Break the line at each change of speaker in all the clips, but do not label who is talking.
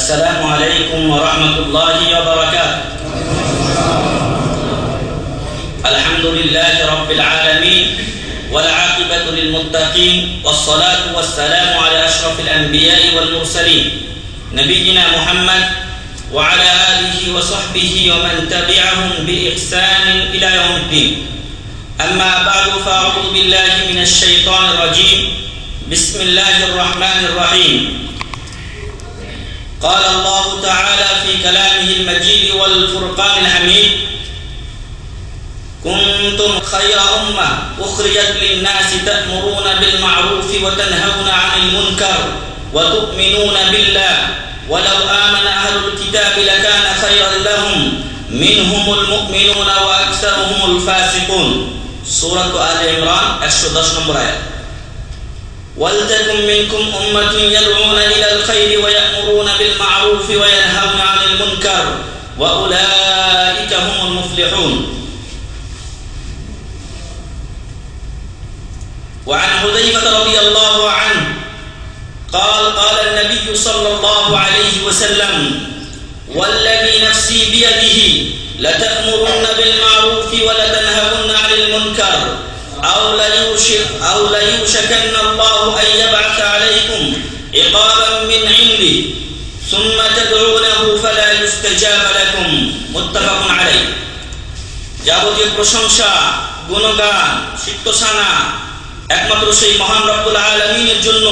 السلام عليكم ورحمة الله وبركاته. الحمد لله رب العالمين والعاقبة للمتقين والصلاة والسلام على أشرف الأنبياء والمرسلين نبينا محمد وعلى آله وصحبه ومن تبعهم بإحسان إلى يوم الدين. أما بعد فأعوذ بالله من الشيطان الرجيم. بسم الله الرحمن الرحيم. قال الله تعالى في كلامه المجيد والفرقان الحميد: كنتم خير أمة أخرجت للناس تأمرون بالمعروف وتنهون عن المنكر وتؤمنون بالله ولو آمن أهل الكتاب لكان خيرا لهم منهم المؤمنون وأكثرهم الفاسقون. سورة آل عمران 110 নম্বর আয়াত। ولتكن منكم أمة يدعون إلى الخير ويأمرون بالمعروف وينهون عن المنكر وأولئك هم المفلحون. وعن حذيفة رضي الله عنه قال قال النبي صلى الله عليه وسلم: والذي نفسي بيده لتأمرن بالمعروف ولتنهون عن المنكر أو ليوشكن الله أن يبعث عليكم عقابا من عنده ثم تدعونه فلا يستجاب لكم. متفق عليه. যাবতীয় প্রশংসা, গুণগান, সিক্তসানা একমাত্র সেই মহান রব্বুল আলামিনের জন্য,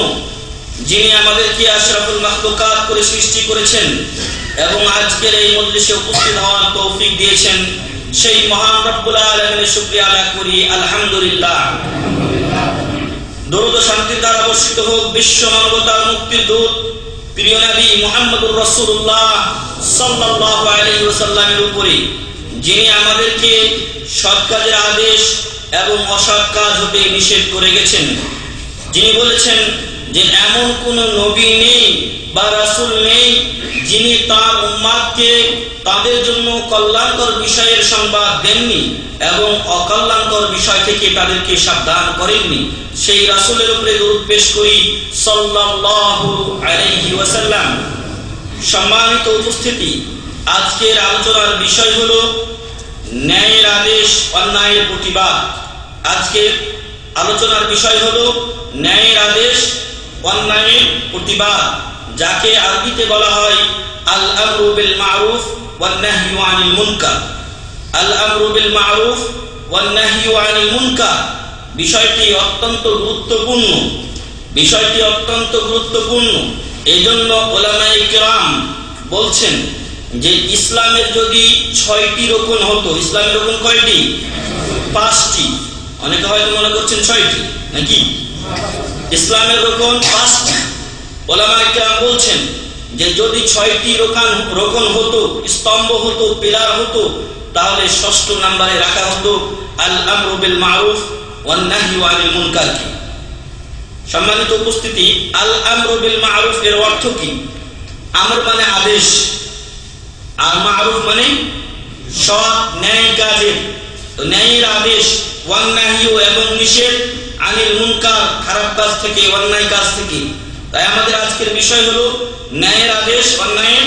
যিনি আমাদেরকে আশরাফুল মাখলুকাত করে সৃষ্টি করেছেন এবং আজকের এই মজলিসে উপস্থিত হওয়ার তৌফিক দিয়েছেন। সেই মহান রব্বুল আলামিনের শুকরিয়া আদায় করি, আলহামদুলিল্লাহ। দরুদ ও শান্তির দ্বারা বর্ষিত হোক বিশ্ব মানবতার মুক্তির দূত প্রিয় নবী মুহাম্মদুর রাসূলুল্লাহ সাল্লাল্লাহু আলাইহি ওয়াসাল্লামের উপরে, যিনি আমাদেরকে সৎ কাজের আদেশ এবং অসৎ কাজ হতে নিষেধ করে গেছেন। যিনি বলেছেন যে এমন কোন নবী নেই বা রাসূল নেই যিনি তার উম্মতকে তাদের জন্য কল্যাণকর বিষয়ের সংবাদ দেননি এবং অকল্যাণকর বিষয় থেকে তাদেরকে সাবধান করেননি। সেই রাসূলের উপরে দরুদ পেশ করি সাল্লাল্লাহু আলাইহি ওয়াসাল্লাম। সম্মানিত উপস্থিতি, আজকের আলোচনার বিষয় হলো ন্যায়ের আদেশ, অন্যায়ের প্রতিবাদ। আজকের আলোচনার বিষয় হলো ন্যায়ের আদেশ, অন্যায়ের প্রতিবাদ, যাকে আরবিতে বলা হয় আল আমরু বিল মারুফ ওয়ান নাহয়ু আনিল মুনকার। আল আমরু বিল মারুফ ওয়ান নাহয়ু আনিল মুনকার বিষয়টি অত্যন্ত গুরুত্বপূর্ণ। বিষয়টি অত্যন্ত গুরুত্বপূর্ণ। এজন্য উলামায়ে কিরাম বলছেন যে ইসলামের যদি 6টি রকম হতো, ইসলামের রকম কয়টি? 5টি। অনেকে হয়তো মনে করছেন 6টি, নাকি? ইসলামের রকম 5টি। উলামায়ে কিরাম বলছেন যে যদি 6টি রকম হতো, স্তম্ভ হতো, পিলার হতো, তাহলে 6ষ্ঠ নম্বরে রাখা হতো আল আমরু বিল মারুফ ওয়ান নাহয়ু আনিল মুনকার। সম্মানিত উপস্থিতি, আল আমরু বিল মারুফ এর অর্থ কি? আমর মানে আদেশ, আর মারুফ মানে সৎ ন্যায় কাজের। তো ন্যায়ের আদেশ, ওয়ান নাহয়ু এবং নিষেধ, আনিল মুনকার খারাপ কাজ থেকে, অন্যায় কাজ থেকে। তাই আমাদের আজকের বিষয় হলো ন্যায়ের আদেশ, অন্যায়ের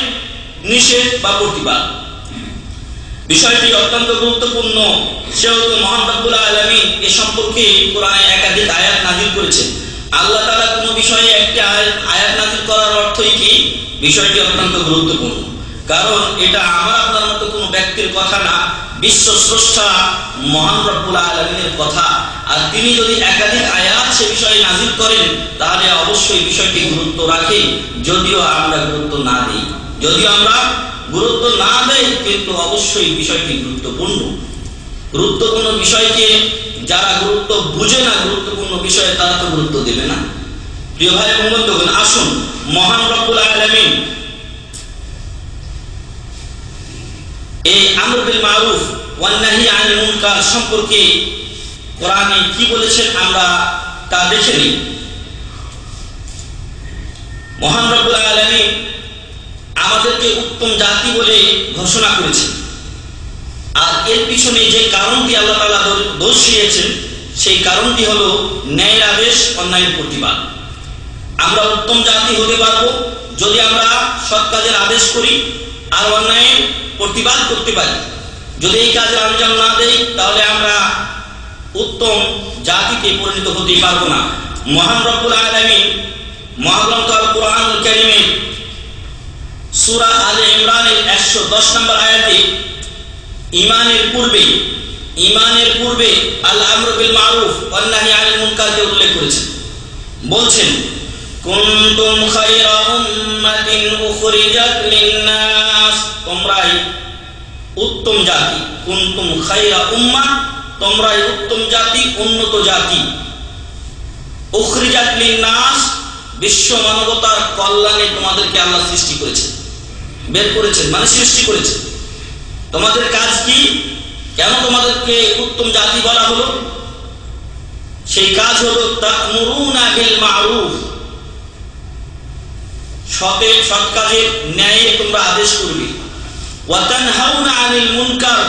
নিষেধ বা প্রতিবাদ। বিষয়টি অত্যন্ত গুরুত্বপূর্ণ। সেহেতু মহান রব্বুল আলামিন এ সম্পর্কে কোরআনে একাধিক আয়াত নাযিল করেছেন। আল্লাহ তাআলা কোনো বিষয়ে একটি আয়াত নাযিল করার অর্থই কি? বিষয়টি অত্যন্ত গুরুত্বপূর্ণ। কারণ এটা আমার আপনার মতো কোনো ব্যক্তির কথা না, বিশ্ব স্রষ্টা মহান রব্বুল আলামিনের কথা। আর তিনি যদি একাধিক আয়াত সে বিষয়ে নাযিল করেন তাহলে অবশ্যই বিষয়টি গুরুত্ব রাখে, যদিও আমরা গুরুত্ব না দিই। কিন্তু অবশ্যই বিষয়টি গুরুত্বপূর্ণ। গুরুত্বপূর্ণ বিষয়কে যারা গুরুত্ব বুঝে না, গুরুত্বপূর্ণ বিষয়ে তারা তো গুরুত্ব দেবে না। প্রিয় ভাই এবং বন্ধুগণ, আসুন মহান রব্বুল আলামিন এই আমর বিল মারুফ ওয়ান নাহয়ু আনিল মুনকার সম্পর্কে কোরআনে কি বলেছেন আমরা তা দেখে নিই। মহান রব্বুল আলামিন আমাদেরকে উত্তম জাতি বলে ঘোষণা করেছেন। আর এর পিছনে যে কারণটি আল্লাহ তাআলা দর্শিয়েছেন সেই কারণটি হলো ন্যায়ের আদেশ, অন্যায়ের প্রতিবাদ। আমরা উত্তম জাতি হতে পারবো যদি আমরা সৎ কাজের আদেশ করি আর অন্যায়ের প্রতিবাদ করতে পারি, যদি এই কাজে আঞ্জাম না দেই, তাহলে আমরা উত্তম জাতিতে পরিণত হতে পারবো না। মহান রব্বুল আলামিন মহাগ্রন্থ আল কুরআনুল কারীমের সূরা আলে ইমরানের 110 নম্বর আয়াতে ঈমানের পূর্বে আল আমরু বিল মারুফ ওয়ান নাহই আনিল মুনকারকে উল্লেখ করেছেন। বলছেন, কুনতুম খায়রা উম্মাতিন উখরিজাত লিন-নাস, তোমরাই উত্তম জাতি। কুনতুম খায়রা উম্মাহ, তোমরাই উত্তম জাতি, উন্নত জাতি। উখরিজাত লিন-নাস, বিশ্ব মানবতার কল্যাণে তোমাদেরকে আল্লাহ সৃষ্টি করেছেন, বের করেছেন, মানে সৃষ্টি করেছেন। তোমাদের কাজ কি? কেন তোমাদেরকে উত্তম জাতি বলা হলো? সেই কাজ হলো তা'মুরুনা বিল মা'রুফ, সৎ কাজের ন্যায় তোমরা আদেশ করবে। ওয়া তানহাউনা আনিল মুনকার,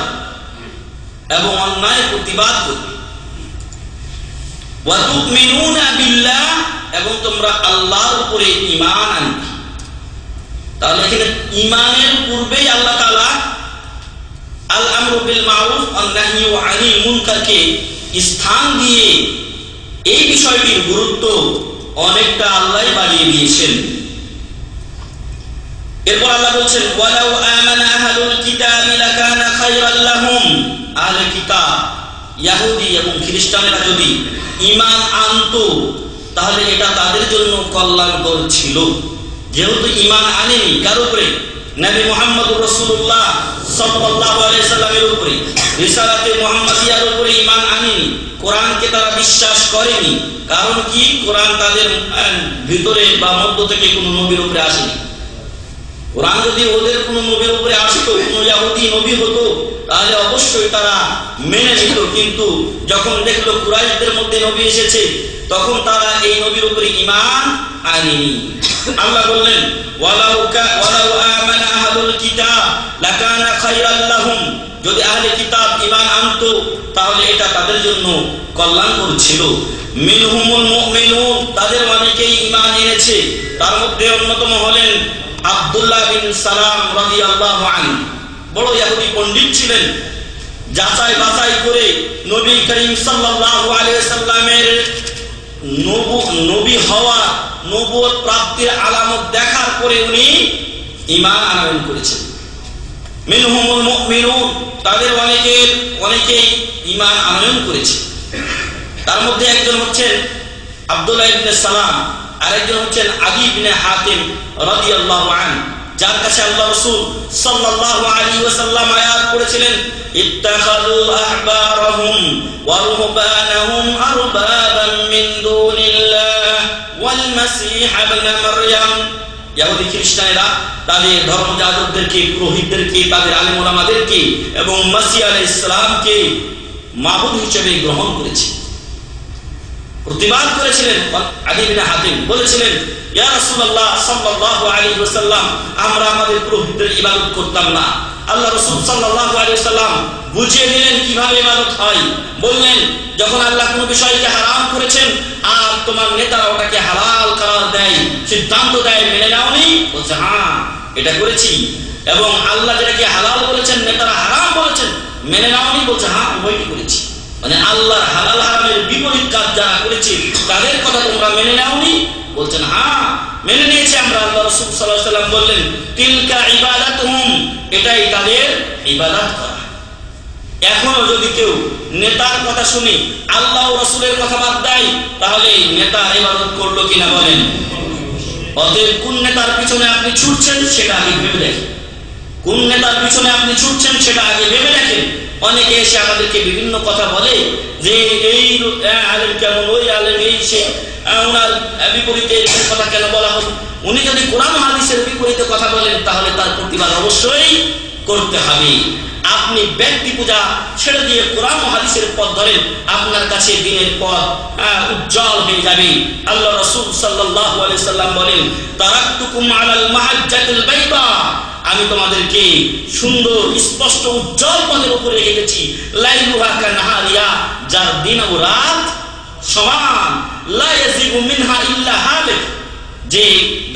এবং অন্যায় প্রতিবাদ করবে। ওয়া তু'মিনুনা বিল্লাহ, এবং তোমরা আল্লাহর উপরে ঈমান আনবে। তাহলে এখানে ঈমানের পূর্বেই আল্লাহ তাআলা আল আমরু বিল মারুফ ওয়ান নাহয়ু আনিল মুনকারকে স্থান দিয়ে এই বিষয়টির গুরুত্ব অনেকটা আল্লাহ বাড়িয়ে দিয়েছেন। এরপর আল্লাহ বলছেন, ওয়ালাউ আমানা আহলুল কিতাবি লাকানা খায়রাল লাহুম, আহলে কিতাব ইহুদি এবং খ্রিস্টানেরা যদি ঈমান আনতো তাহলে এটা তাদের জন্য কল্যাণকর ছিল। যেহেতু ঈমান আনেনি কার উপরে? নবী মুহাম্মদুর রাসূলুল্লাহ সাল্লাল্লাহু আলাইহি সাল্লামের উপরে, রিসালাতে মুহাম্মাদিয়ার উপরে ঈমান আনেনি, কোরআনকে তারা বিশ্বাস করেনি। কারণ কি? কোরআন তাদের ভিতরে বা মধ্য থেকে কোনো নবীর উপরে আসেনি। কোরআন যদি ওদের কোনো নবীর উপরে আসতো, কোনো ইহুদি নবী হতো, তাহলে অবশ্যই তারা মেনে নিত। কিন্তু যখন দেখলো কুরাইশদের মধ্যে নবী এসেছে, তখন তারা এই নবীর উপরে ঈমান আনেনি। আল্লাহ বললেন, ওয়ালাউ আমানা আহলুল কিতাব লাকানা খায়রাল লাহুম, যদি আহলে কিতাব ঈমান আনতো তাহলে এটা তাদের জন্য কল্যাণকর ছিল। মিনহুমুল মুমিনুন, তাদের অনেকেই ঈমান এনেছে। তার মধ্যে অন্যতম হলেন আব্দুল্লাহ বিন সালাম রাদিয়াল্লাহু আনহু। বড় ইহুদি পণ্ডিত ছিলেন। যাচাই বাছাই করে নবী করিম সাল্লাল্লাহু আলাইহি সাল্লামের নবী হওয়া, নবুয়ত প্রাপ্তির আলামত দেখার পরে উনি ঈমান আনয়ন করেছেন। মিনহুমুল মুমিনুন, তাদের অনেকেই ঈমান আনয়ন করেছে। তার মধ্যে একজন হচ্ছেন আব্দুল্লাহ ইবনে সালাম, আরেকজন হচ্ছেন আদি ইবনে হাতিম রাদিয়াল্লাহু আনহু, যার কাছে আল্লাহ রাসূল সাল্লাল্লাহু আলাইহি ওয়াসাল্লাম আয়াত পড়েছিলেন, ইত্তাখাযু আহবারহুম ওয়া রুহবানাহুম আরবাবান মিন দুনিল্লাহ ওয়াল মাসীহ ইবনে মারইয়াম। ইহুদি খ্রিস্টানেরা তাদের ধর্মযাজকদেরকে, পুরোহিতদেরকে, তাদের আলেম ওলামাদেরকে এবং মসিহ আলাইহিস সালামকে মাবুদ হিসেবে গ্রহণ করেছে, প্রতিবাদ করেছিলেন। আদি ইবনে হাতিম বলেছিলেন, ইয়া রাসূলুল্লাহ সাল্লাল্লাহু আলাইহি ওয়াসাল্লাম, আমরা আমাদের পুরোহিতদের ইবাদত করতাম না। আল্লাহ রাসূল সাল্লাল্লাহু আলাইহি ওয়াসাল্লাম বুঝিয়ে দিলেন কিভাবে ইবাদত হয়। বললেন, যখন আল্লাহ কোনো বিষয়কে হারাম করেছেন আর তোমার নেতারা ওটাকে হালাল করার দেয়, সিদ্ধান্ত দেয়, মেনে নাওনি? বলছে, হ্যাঁ এটা করেছি। এবং আল্লাহ যেটাকে হালাল বলেছেন, নেতারা হারাম বলেছেন, মেনে নাওনি? বলছে, হ্যাঁ উভয়ই করেছি। মানে আল্লাহর হালাল হারামের বিপরীত কাজ যারা করেছে তাদের কথা তোমরা মেনে নাওনি? বলছেন, হ্যাঁ মেনে নিয়েছি আমরা। আল্লাহ রাসূল সাল্লাল্লাহু আলাইহি ওয়াসাল্লাম বললেন, তিলকা ইবাদাতুহুম, এটাই তাদের ইবাদত করা। এখনো যদি কেউ নেতার কথা শুনি আল্লাহ ও রাসূলের কথা বাদ দেয়, তাহলে নেতার ইবাদত করলো কিনা বলেন? অতএব কোন নেতার পিছনে আপনি ছুটছেন সেটা আগে ভেবে দেখেন। কোন নেতার পিছনে আপনি ছুটছেন সেটা আগে ভেবে দেখেন। অনেকে এসে আমাদেরকে বিভিন্ন কথা বলে যে এই আলেম কেমন, ওই আলেম এই, সে ওনার বিপরীতে কথা কেন বলা হলো। উনি যদি কোরআন হাদিসের বিপরীতে কথা বলেন তাহলে তার প্রতিবাদ অবশ্যই করতে হবে। আপনি ব্যক্তি পূজা ছেড়ে দিয়ে কোরআন ও হাদিসের পথ ধরেন, আপনার কাছে দিনের পথ উজ্জ্বল হয়ে যাবে। আল্লাহ রাসূল সাল্লাল্লাহু আলাইহি সাল্লাম বলেন, তারাকতুকুম আলাল মাহাজ্জাতিল বাইদা, আমি তোমাদেরকে সুন্দর স্পষ্ট উজ্জ্বল পথের উপরে রেখে গেছি। লাইলুহা কানাহারিয়া, যার দিন ও রাত সমান। লা ইয়াজিগু মিনহা ইল্লা হালিক, যে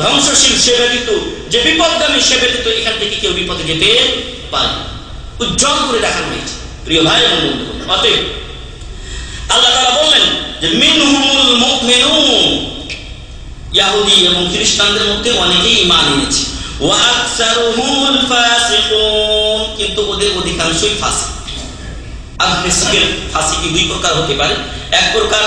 ধ্বংসশীল সে ব্যতীত, যে বিপদগামী সে ব্যতীত এখান থেকে কেউ বিপদে যেতে পারে। উজ্জ্বল করে দেখানো হয়েছে প্রিয় ভাই এবং বন্ধুগণ। অতএব আল্লাহ তাআলা বললেন যে মিনহুমুল মুমিনুন, ইহুদি এবং খ্রিস্টানদের মধ্যে অনেকেই ঈমান এনেছে, ওয়া আকসারুহুমুল ফাসিকুন, কিন্তু ওদের অধিকাংশই ফাসিক। আর ফাসিক দুই প্রকার হতে পারে, এক প্রকার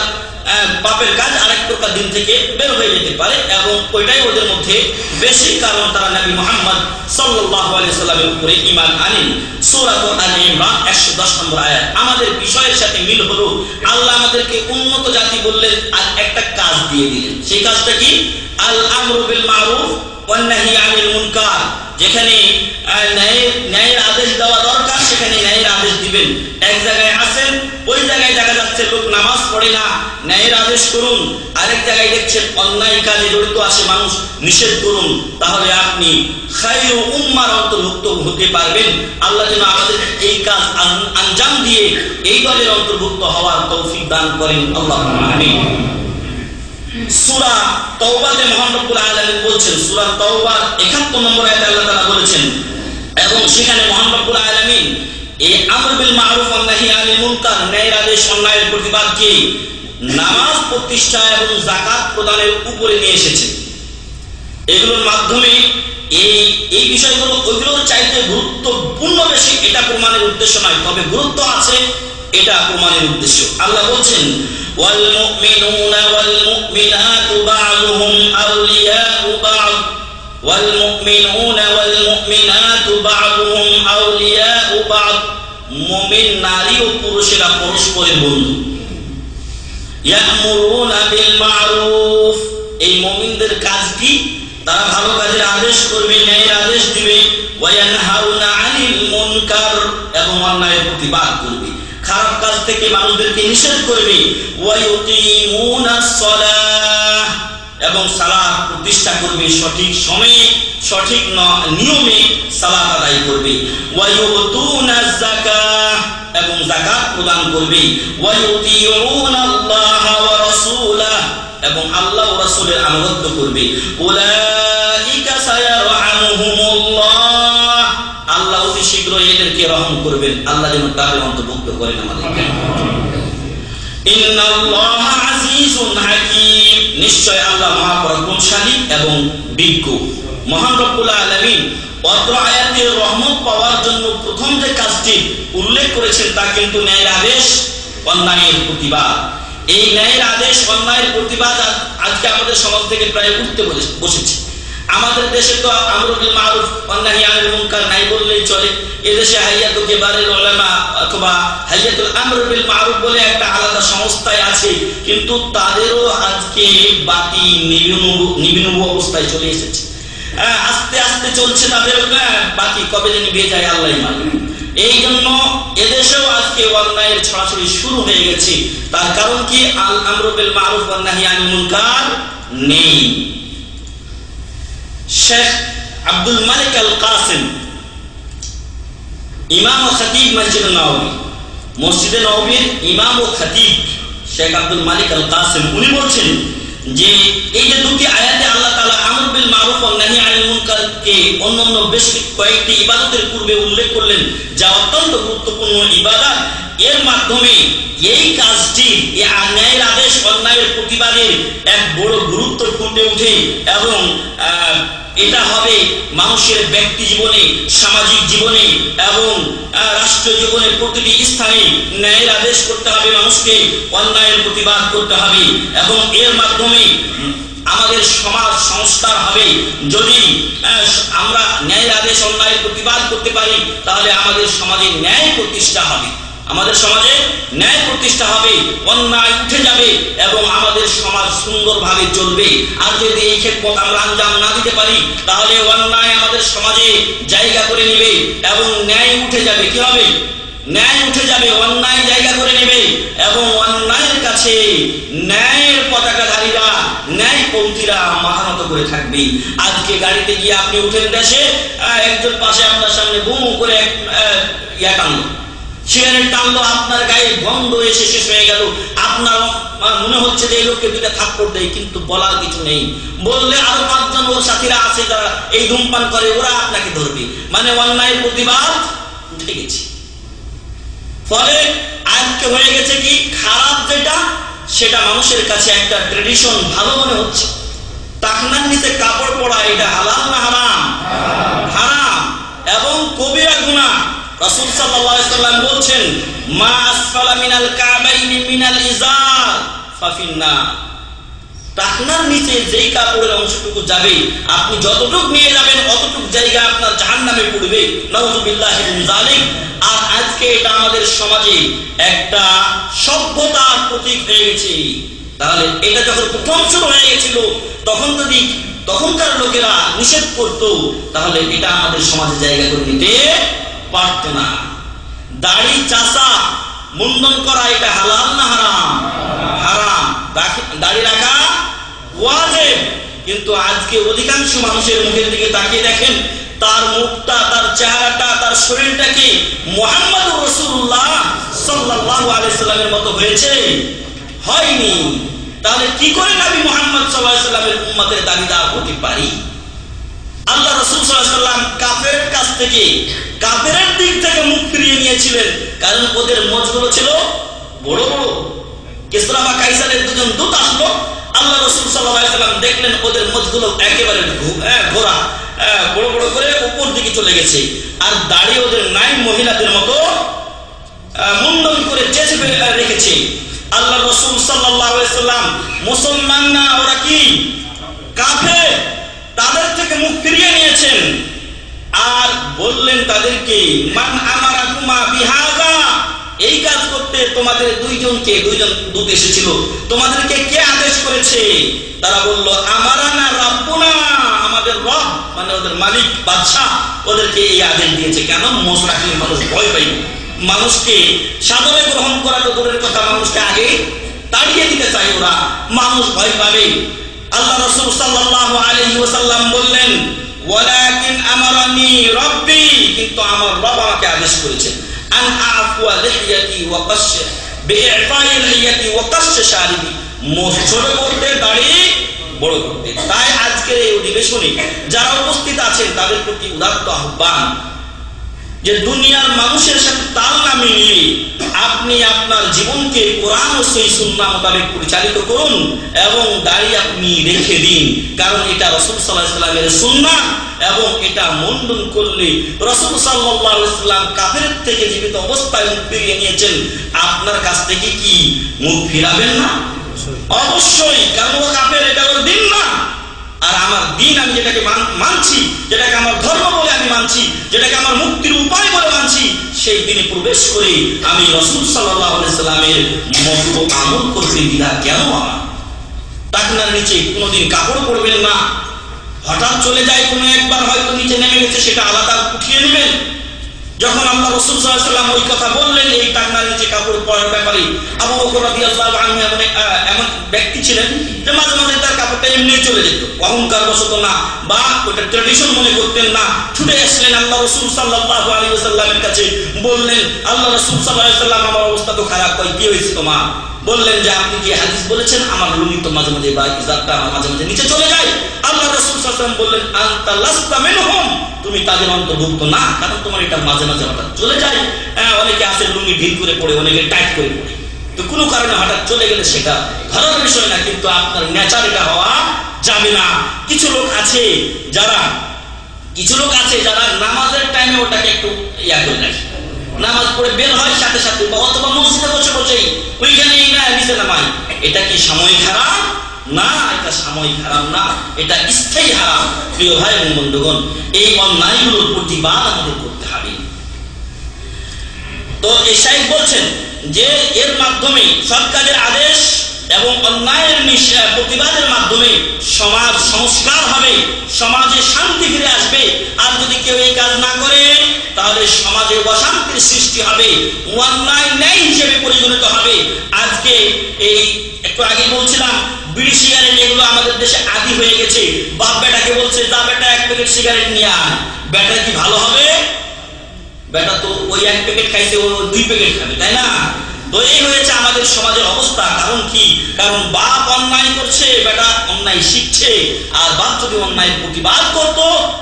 পাপের কাজ, আরেক প্রকার দিন থেকে বের হয়ে যেতে পারে, এবং ওইটাই ওদের মধ্যে বেশি, কারণ তারা নবী মুহাম্মদ সাল্লাল্লাহু আলাইহি সাল্লামের উপরে ঈমান আনেন। সূরা আল ইমরান 110 নম্বর আয়াত। আমাদের বিষয়ের সাথে মিল হলো, আল্লাহ আমাদেরকে উন্নত জাতি বললেন আর একটা কাজ দিয়ে দিলেন। সেই কাজটা কি? আল আমরু বিল মারুফ ওয়ান নাহি আনিল মুনকার। যেখানে ন্যায়ের আদেশ দেওয়া দরকার সেখানে ন্যায়ের আদেশ দিবেন। এক জায়গায় আছেন, ওই জায়গায় দেখা যাচ্ছে লোক নামাজ পড়ে না, ন্যায়ের আদেশ করুন। আরেক জায়গায় দেখছেন অন্যায় কাজে জড়িত আছে মানুষ, নিষেধ করুন। তাহলে আপনি খায়রু উম্মার অন্তর্ভুক্ত হতে পারবেন। আল্লাহ যেন আমাদের এই কাজ আঞ্জাম দিয়ে এই দলের অন্তর্ভুক্ত হওয়ার তৌফিক দান করেন, আল্লাহুম্মা আমিন। সূরা তাওবাতে মহান রব্বুল আলামিন বলছেন, সূরা তাওবার 71 নম্বর আয়াতে আল্লাহ তাআলা বলেছেন, এবং সেখানে মহান রব্বুল আলামিন এই আমর বিল মারুফ ওয়ান নাহি আনিল মুনকার, ন্যায়ের আদেশ অন্যায়ের প্রতিবাদকে নামাজ প্রতিষ্ঠা এবং যাকাত প্রদানের উপরে নিয়ে এসেছে। এগুলোর মাধ্যমে এই বিষয়গুলো ওইগুলোর চাইতে গুরুত্বপূর্ণ বেশি, এটা প্রমাণের উদ্দেশ্য নয়, তবে গুরুত্ব আছে, এটা প্রমাণের উদ্দেশ্য। আল্লাহ বলছেন ওয়াল মুমিনুনা ওয়াল মুমিনাতু বা'দুহুম আউলিয়াউ বা'দ ওয়াল মুমিনুনা ওয়াল মুমিনাতু বা'দুহুম আউলিয়াউ বা'দ। মুমিন নারী ও পুরুষেরা পরস্পরের বন্ধু। ইয়ামুরুনা বিল মারুফ, এই মুমিনদের কাজ কি? তারা ভালো কাজের আদেশ করবে, ন্যায়ের আদেশ দিবে। ওয়া ইয়ানহাউনা আনিল মুনকার, এবং অন্যায়ের প্রতিবাদ করবে, খারাপ কাজ থেকে মানুষদেরকে নিষেধ করবে। ওয়া ইউকিমুনাস সালাহ, এবং সালাত প্রতিষ্ঠা করবে, সঠিক সময়ে সঠিক নিয়মে সালাত আদায় করবে। ওয়া ইউতুনাজ যাকাত, এবং যাকাত প্রদান করবে। ওয়া ইউতিউনাল্লাহ ওয়া রাসূলাহ, এবং আল্লাহ ও রাসূলের আনুগত্য করবে। উলাইকা সায়ারহামুহুমুল্লাহ, আল্লাহ অতি শীঘ্রই এদেরকে রহম করবেন। আল্লাহ যেন তাদের অন্তর্ভুক্ত করেন আমাদেরকে। ইন্নাল্লাহা আজিজুন হাকীম, নিশ্চয় আল্লাহ মহাপরাক্রমশালী এবং বিজ্ঞ। মহান রব্বুল আলামিন অত্র আয়াতে রহমত পাওয়ার জন্য প্রথম যে কাজটি উল্লেখ করেছেন তা কিন্তু ন্যায়ের আদেশ অন্যায়ের প্রতিবাদ। এই ন্যায়ের আদেশ অন্যায়ের প্রতিবাদ আজকে আমাদের সমাজ থেকে প্রায় উঠতে বসেছে। আমাদের দেশে তো আমরু বিল মারুফ ওয়ান নাহি আনিল মুনকার নাই বললেই চলে। এদেশে হাইয়াতু কিবারুল উলামা অথবা হাইয়াতুল আমর বিল মারুফ বলে একটা আলাদা সংস্থায় আছে, কিন্তু তাদেরও আজকে বাতি নিবিনুব অবস্থায় চলে এসেছে। আস্তে আস্তে চলছে তাদের বাকি, কবে যে নিভে যায় আল্লাহই মালিক। এই জন্য এদেশেও আজকে অন্যায়ের ছড়াছড়ি শুরু হয়ে গেছে। তার কারণ কি? আল আমরু বিল মারুফ ওয়ান নাহি আনিল মুনকার নেই। শেখ আব্দুল মালিক আল কাসিম, ইমাম ও খতিব মসজিদ নববী, মসজিদে নববীর ইমাম ও খতিব শেখ আব্দুল মালিক আল কাসিম, উনি বলছেন যে এই যে দুটি আয়াতে আল্লাহ তাআলা আমর বিল মারুফ ওয়ান নাহি আনিল মুনকারকে অন্যান্য বেশ কয়েকটি ইবাদতের পূর্বে উল্লেখ করলেন, যা অত্যন্ত গুরুত্বপূর্ণ ইবাদত। এর মাধ্যমে এই কাজটি, এই ন্যায়ের আদেশ অন্যায়ের প্রতিবাদের এক বড় গুরুত্ব ফুটে ওঠে, এবং এটা হবে মানুষের ব্যক্তি জীবনে, সামাজিক জীবনে এবং রাষ্ট্রীয় জীবনে প্রতিটি স্থানে ন্যায়ের আদেশ করতে হবে, মানুষকে অন্যায়ের প্রতিবাদ করতে হবে, এবং এর মাধ্যমে আমাদের সমাজ সংস্কার হবে। যদি আমরা ন্যায়ের আদেশ অন্যায়ের প্রতিবাদ করতে পারি তাহলে আমাদের সমাজে ন্যায় প্রতিষ্ঠা হবে, আমাদের সমাজে ন্যায় প্রতিষ্ঠা হবে, অন্যায় উঠে যাবে এবং আমাদের সমাজ সুন্দরভাবে চলবে। আর যদি এই ক্ষেত্রে আমরা আঞ্জাম না দিতে পারি তাহলে অন্যায় আমাদের সমাজে জায়গা করে নেবে এবং ন্যায় উঠে যাবে। কি হবে? ন্যায় উঠে যাবে, অন্যায় জায়গা করে নেবে, এবং অন্যায়ের কাছে ন্যায়ের পতাকাধারীরা, ন্যায়পন্থীরা মাথা নত করে থাকবে। আজকে গাড়িতে গিয়ে আপনি উঠেন দেশে, একজন পাশে আপনার সামনে বুম করে ইয়া টানলো, সিগারেট টানলো, আপনার গায়ে গন্ধ এসে শেষ হয়ে গেল, আপনার মনে হচ্ছে যে এই লোককে দুইটা থাপ্পড় দেয়, কিন্তু বলার কিছু নেই। বললে আরো 5 জন ওর সাথীরা আছে যারা এই ধূমপান করে, ওরা আপনাকে ধরবে, মানে অন্যায়ের প্রতিবাদ উঠে গেছে। ফলে আজকে হয়ে গেছে কি, খারাপ যেটা সেটা মানুষের কাছে একটা ট্রেডিশন ভালো মনে হচ্ছে। টাকনার নিচে কাপড় পরা এটা হালাল না হারাম? হারাম এবং কবিরা গুনাহ। রাসূল সাল্লাল্লাহু আলাইহি সাল্লাম বলছেন, মা আসফালা মিনাল কাবাইনি মিনাল ইজার ফাফিন্নার। টাকনার নিচে যেই কাপড়ের অংশটুকু যাবে, আপনি যতটুকু নিয়ে যাবেন অতটুকু জায়গা আপনার জাহান্নামে পড়বে, নাউযুবিল্লাহি মিন যালিক। আর আজকে এটা আমাদের সমাজে একটা সভ্যতার প্রতীক হয়ে গেছে। তাহলে এটা যখন প্রথম শুরু হয়ে গেছিল, তখন যদি তখনকার লোকেরা নিষেধ করতো, তাহলে এটা আমাদের সমাজে জায়গা করে নিতে পারত না। দাড়ি চাষা মুন্ডন করা এটা হালাল না হারাম? হারাম। দাড়ি রাখা ওয়াজিব। কিন্তু আজকে অধিকাংশ মানুষের মুখের দিকে তাকিয়ে দেখেন, তার মুখটা, তার চেহারাটা, তার শরীরটাকে মুহাম্মদুর রাসূলুল্লাহ সাল্লাল্লাহু আলাইহি সাল্লামের মতো হয়েছে? হয়নি। তাহলে কি করে নবী মুহাম্মদ সাল্লাল্লাহু আলাইহি সাল্লামের উম্মতের দাবিদার হতে পারি? আল্লাহ রাসূল সাল্লাল্লাহু আলাইহি সাল্লাম কাফেরের কাছ থেকে, কাফেরের দিক থেকে মুখ ফিরিয়ে নিয়েছিলেন, কারণ ওদের মজগুলো ছিল বড় বড়। কিসরা বা কাইসারের দুজন দূত আসলো, আল্লাহ রাসূল সাল্লাল্লাহু আলাইহি সাল্লাম দেখলেন ওদের মজগুলো একেবারে ঘোরা, বড় বড় করে উপর দিকে চলে গেছে, আর দাড়ি ওদের নাই মহিলাদের মতো মুন্ডন করে চেঁচে রেখেছে। আল্লাহ রাসূল সাল্লাল্লাহু আলাইহি সাল্লাম মুসলমান না, ওরা কি কাফের, তাদের থেকে মুখ ফিরিয়ে নিয়েছেন। আর বললেন তাদেরকে, মান আমারাকুমা বিহাযা, এই কাজ করতে তোমাদের দুজন দূত এসেছিল, তোমাদেরকে কে আদেশ করেছে? তারা বলল, আমারানা রাব্বুনা, আমাদের রব মানে ওদের মালিক বাদশা ওদেরকে এই আদেশ দিয়েছে। কেন? মুসলিম মানুষ ভয় পাই, মানুষকে সাদরে গ্রহণ করা তো দূরের কথা, মানুষকে আগে তাড়িয়ে দিতে চাই ওরা, মানুষ ভয় পাবে। আল্লাহ রাসূল সাল্লাল্লাহু আলাইহি ওয়াসাল্লাম বললেন, ওয়ালাকিন আমারানি রাব্বি, কিন্তু আমার রব আমাকে আদেশ করেছেন, আন আফওয়া লিহিয়াতি ওয়া কাশ বিইফাই লিহিয়াতি ওয়া কাশ শারিবি, ছোট করতে, দাড়ি বড় করতে। তাই আজকের এই অধিবেশনে যারা উপস্থিত আছেন তাদের প্রতি উদাত্ত আহ্বান যে দুনিয়ার মানুষের সাথে তাল না মিলিয়ে আপনি আপনার জীবনকে কোরআন ও সহিহ সুন্নাহ মোতাবেক পরিচালিত করুন এবং দাড়ি আপনি রেখে দিন, কারণ এটা রাসূল সাল্লাল্লাহু আলাইহি ওয়াসাল্লামের সুন্নাহ এবং এটা মুন্ডন করলে রাসূল সাল্লাল্লাহু আলাইহি ওয়াসাল্লাম কাফেরের থেকে জীবিত অবস্থায় মুখ ফিরিয়ে নিয়েছেন। আপনার কাছ থেকে কি মুখ ফিরাবেন না? অবশ্যই, কারণ ও কাফের, এটা ওর দিন না। আর আমার দিন, আমি যেটাকে মানছি, যেটাকে আমার ধর্ম বলে আমি মানছি, যেটাকে আমার মুক্তির উপায় বলে মানছি, সেই দিনে প্রবেশ করে আমি রাসূল সাল্লাল্লাহু আলাইহি সাল্লামের মতো আমল করতে দ্বিধা কেন? আমার টাকনার নিচে কোনোদিন কাপড় পরবেন না। হঠাৎ চলে যায় কোনো একবার, হয়তো নিচে নেমে গেছে, সেটা আলাদা উঠিয়ে নেবেন। যখন আল্লাহ রাসূল সাল্লাল্লাহু আলাইহি সাল্লাম ওই কথা বললেন এই টাকনার নিচে কাপড় পরার ব্যাপারে, আবু বকর রাদিয়াল্লাহু আনহু এমন ব্যক্তি ছিলেন যে মাঝে মাঝে তার কাপড়টা এমনি চলে যেত, অহংকার বশত না, বা ওটা ট্র্যাডিশন মনে করতেন না, ছুটে আসলেন আল্লাহ রাসূল সাল্লাল্লাহু আলাইহি ওয়াসাল্লামের কাছে, বললেন, আল্লাহ রাসূল সাল্লাল্লাহু আলাইহি ওয়াসাল্লাম, আমার অবস্থা তো খারাপ, কি হয়েছে তোমার? বললেন যে আপনি কি হাদিস বলেছেন আমার লুঙ্গি তো মাঝে মাঝে বা ইজারটা আমার মাঝে মাঝে নিচে চলে যায়। আল্লাহ রাসূল সাল্লাল্লাহু আলাইহি ওয়াসাল্লাম বললেন, আনতা লাস্তা মিনহুম, তুমি তাদের অন্তর্ভুক্ত না, কারণ তোমার এটা মাঝে মাঝে হঠাৎ চলে যায়। অনেকে আছে লুঙ্গি ঢিল করে পড়ে, অনেকে টাইট করে পড়ে, তো কোনো কারণে হঠাৎ চলে গেলে সেটা ধরার বিষয় না, কিন্তু আপনার নেচার এটা হওয়া যাবে না। কিছু লোক আছে যারা নামাজের টাইমে ওটাকে একটু করে রাখে, নামাজ পড়ে বের হয় সাথে সাথে, অথবা মসজিদে বসে বসেই ওইখানেই না নিচে নামায়। এটা কি সাময়িক হারাম? না, এটা সাময়িক হারাম না, এটা স্থায়ী হারাম। প্রিয় ভাই এবং বন্ধুগণ, এই অন্যায়গুলোর প্রতিবাদ আমাদের করতে হবে। তো এই সাহেব বলছেন যে এর মাধ্যমে সরকারের আদেশ এবং অন্যায়ের প্রতিবাদের মাধ্যমে সমাজ সংস্কার হবে, সমাজে শান্তি ফিরে আসবে। আর যদি কেউ এই কাজ না করে তাহলে সমাজে অশান্তির সৃষ্টি হবে, অন্যায় ন্যায় হিসেবে পরিগণিত হবে। আজকে এই একটু আগে বলছিলাম, বিড়ি সিগারেট এগুলো আমাদের দেশে আদি হয়ে গেছে। বাপ বেটাকে বলছে, যা বেটা এক প্যাকেট সিগারেট নিয়ে আয়, বেটা কি ভালো হবে? বেটা তো ওই 1 প্যাকেট খাইছে, ও 2 প্যাকেট খাবে, তাই না? তো এই হয়েছে আমাদের সমাজের অবস্থা। কারণ কি? কারণ বাপ অন্যায় করছে, বেটা অন্যায় শিখছে। আর বাপ যদি অন্যায়ের প্রতিবাদ করত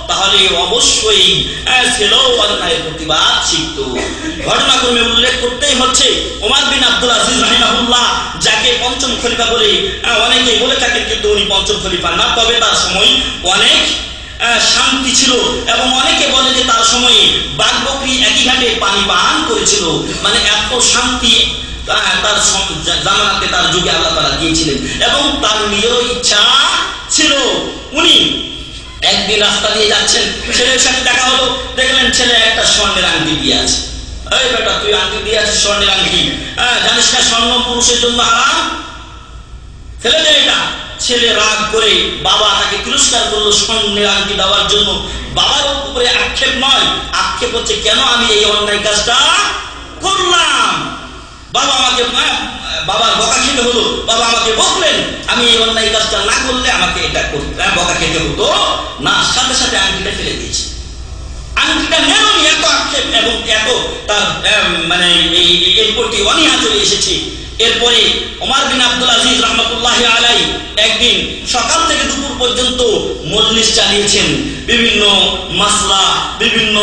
তাহলে অবশ্যই ছেলেও অন্যায়ের প্রতিবাদ শিখত। ঘটনাক্রমে উল্লেখ করতেই হচ্ছে ওমর বিন আব্দুল আজিজ রাহিমাহুল্লাহ, যাকে পঞ্চম খলিফা বলে অনেকেই বলে থাকেন, কিন্তু উনি পঞ্চম খলিফা না। তবে তার সময় অনেক শান্তি ছিল এবং অনেকে বলে যে তার সময়ে বাঘ বকরি একই ঘাটে পানি পান করেছিল। মানে এত শান্তি তার জামানাতে, তার যুগে আল্লাহ তাআলা দিয়েছিলেন এবং তার নিজেরও ইচ্ছা ছিল। উনি একদিন রাস্তা দিয়ে যাচ্ছেন, ছেলের সাথে দেখা হলো, দেখলেন ছেলে একটা স্বর্ণের আংটি দিয়ে আছে। এই বেটা, তুই আংটি দিয়ে আছিস, স্বর্ণের আংটি, জানিস না স্বর্ণ পুরুষের জন্য হারাম, ফেলে দে এটা। ছেলে রাগ করে বাবা তাকে তিরস্কার করলো স্বর্ণের আংটি দেওয়ার জন্য। বাবার উপরে আক্ষেপ নয়, আক্ষেপ হচ্ছে কেন আমি এই অন্যায় কাজটা করলাম। বাবার বকা খেতে হলো, বাবা আমাকে বকলেন, আমি এই অন্যায় কাজটা না করলে আমাকে এটা করতে বকা খেতে হতো না। সাথে সাথে আংটিটা ফেলে দিয়েছে। আংটিটা নেননি, এত আক্ষেপ এবং এত তার মানে এই প্রতি অনীহা চলে এসেছে। এরপরে ওমর বিন আব্দুল আজিজ রাহমাতুল্লাহি আলাইহি একদিন সকাল থেকে দুপুর পর্যন্ত মজলিস চালিয়েছেন। বিভিন্ন মাসলা, বিভিন্ন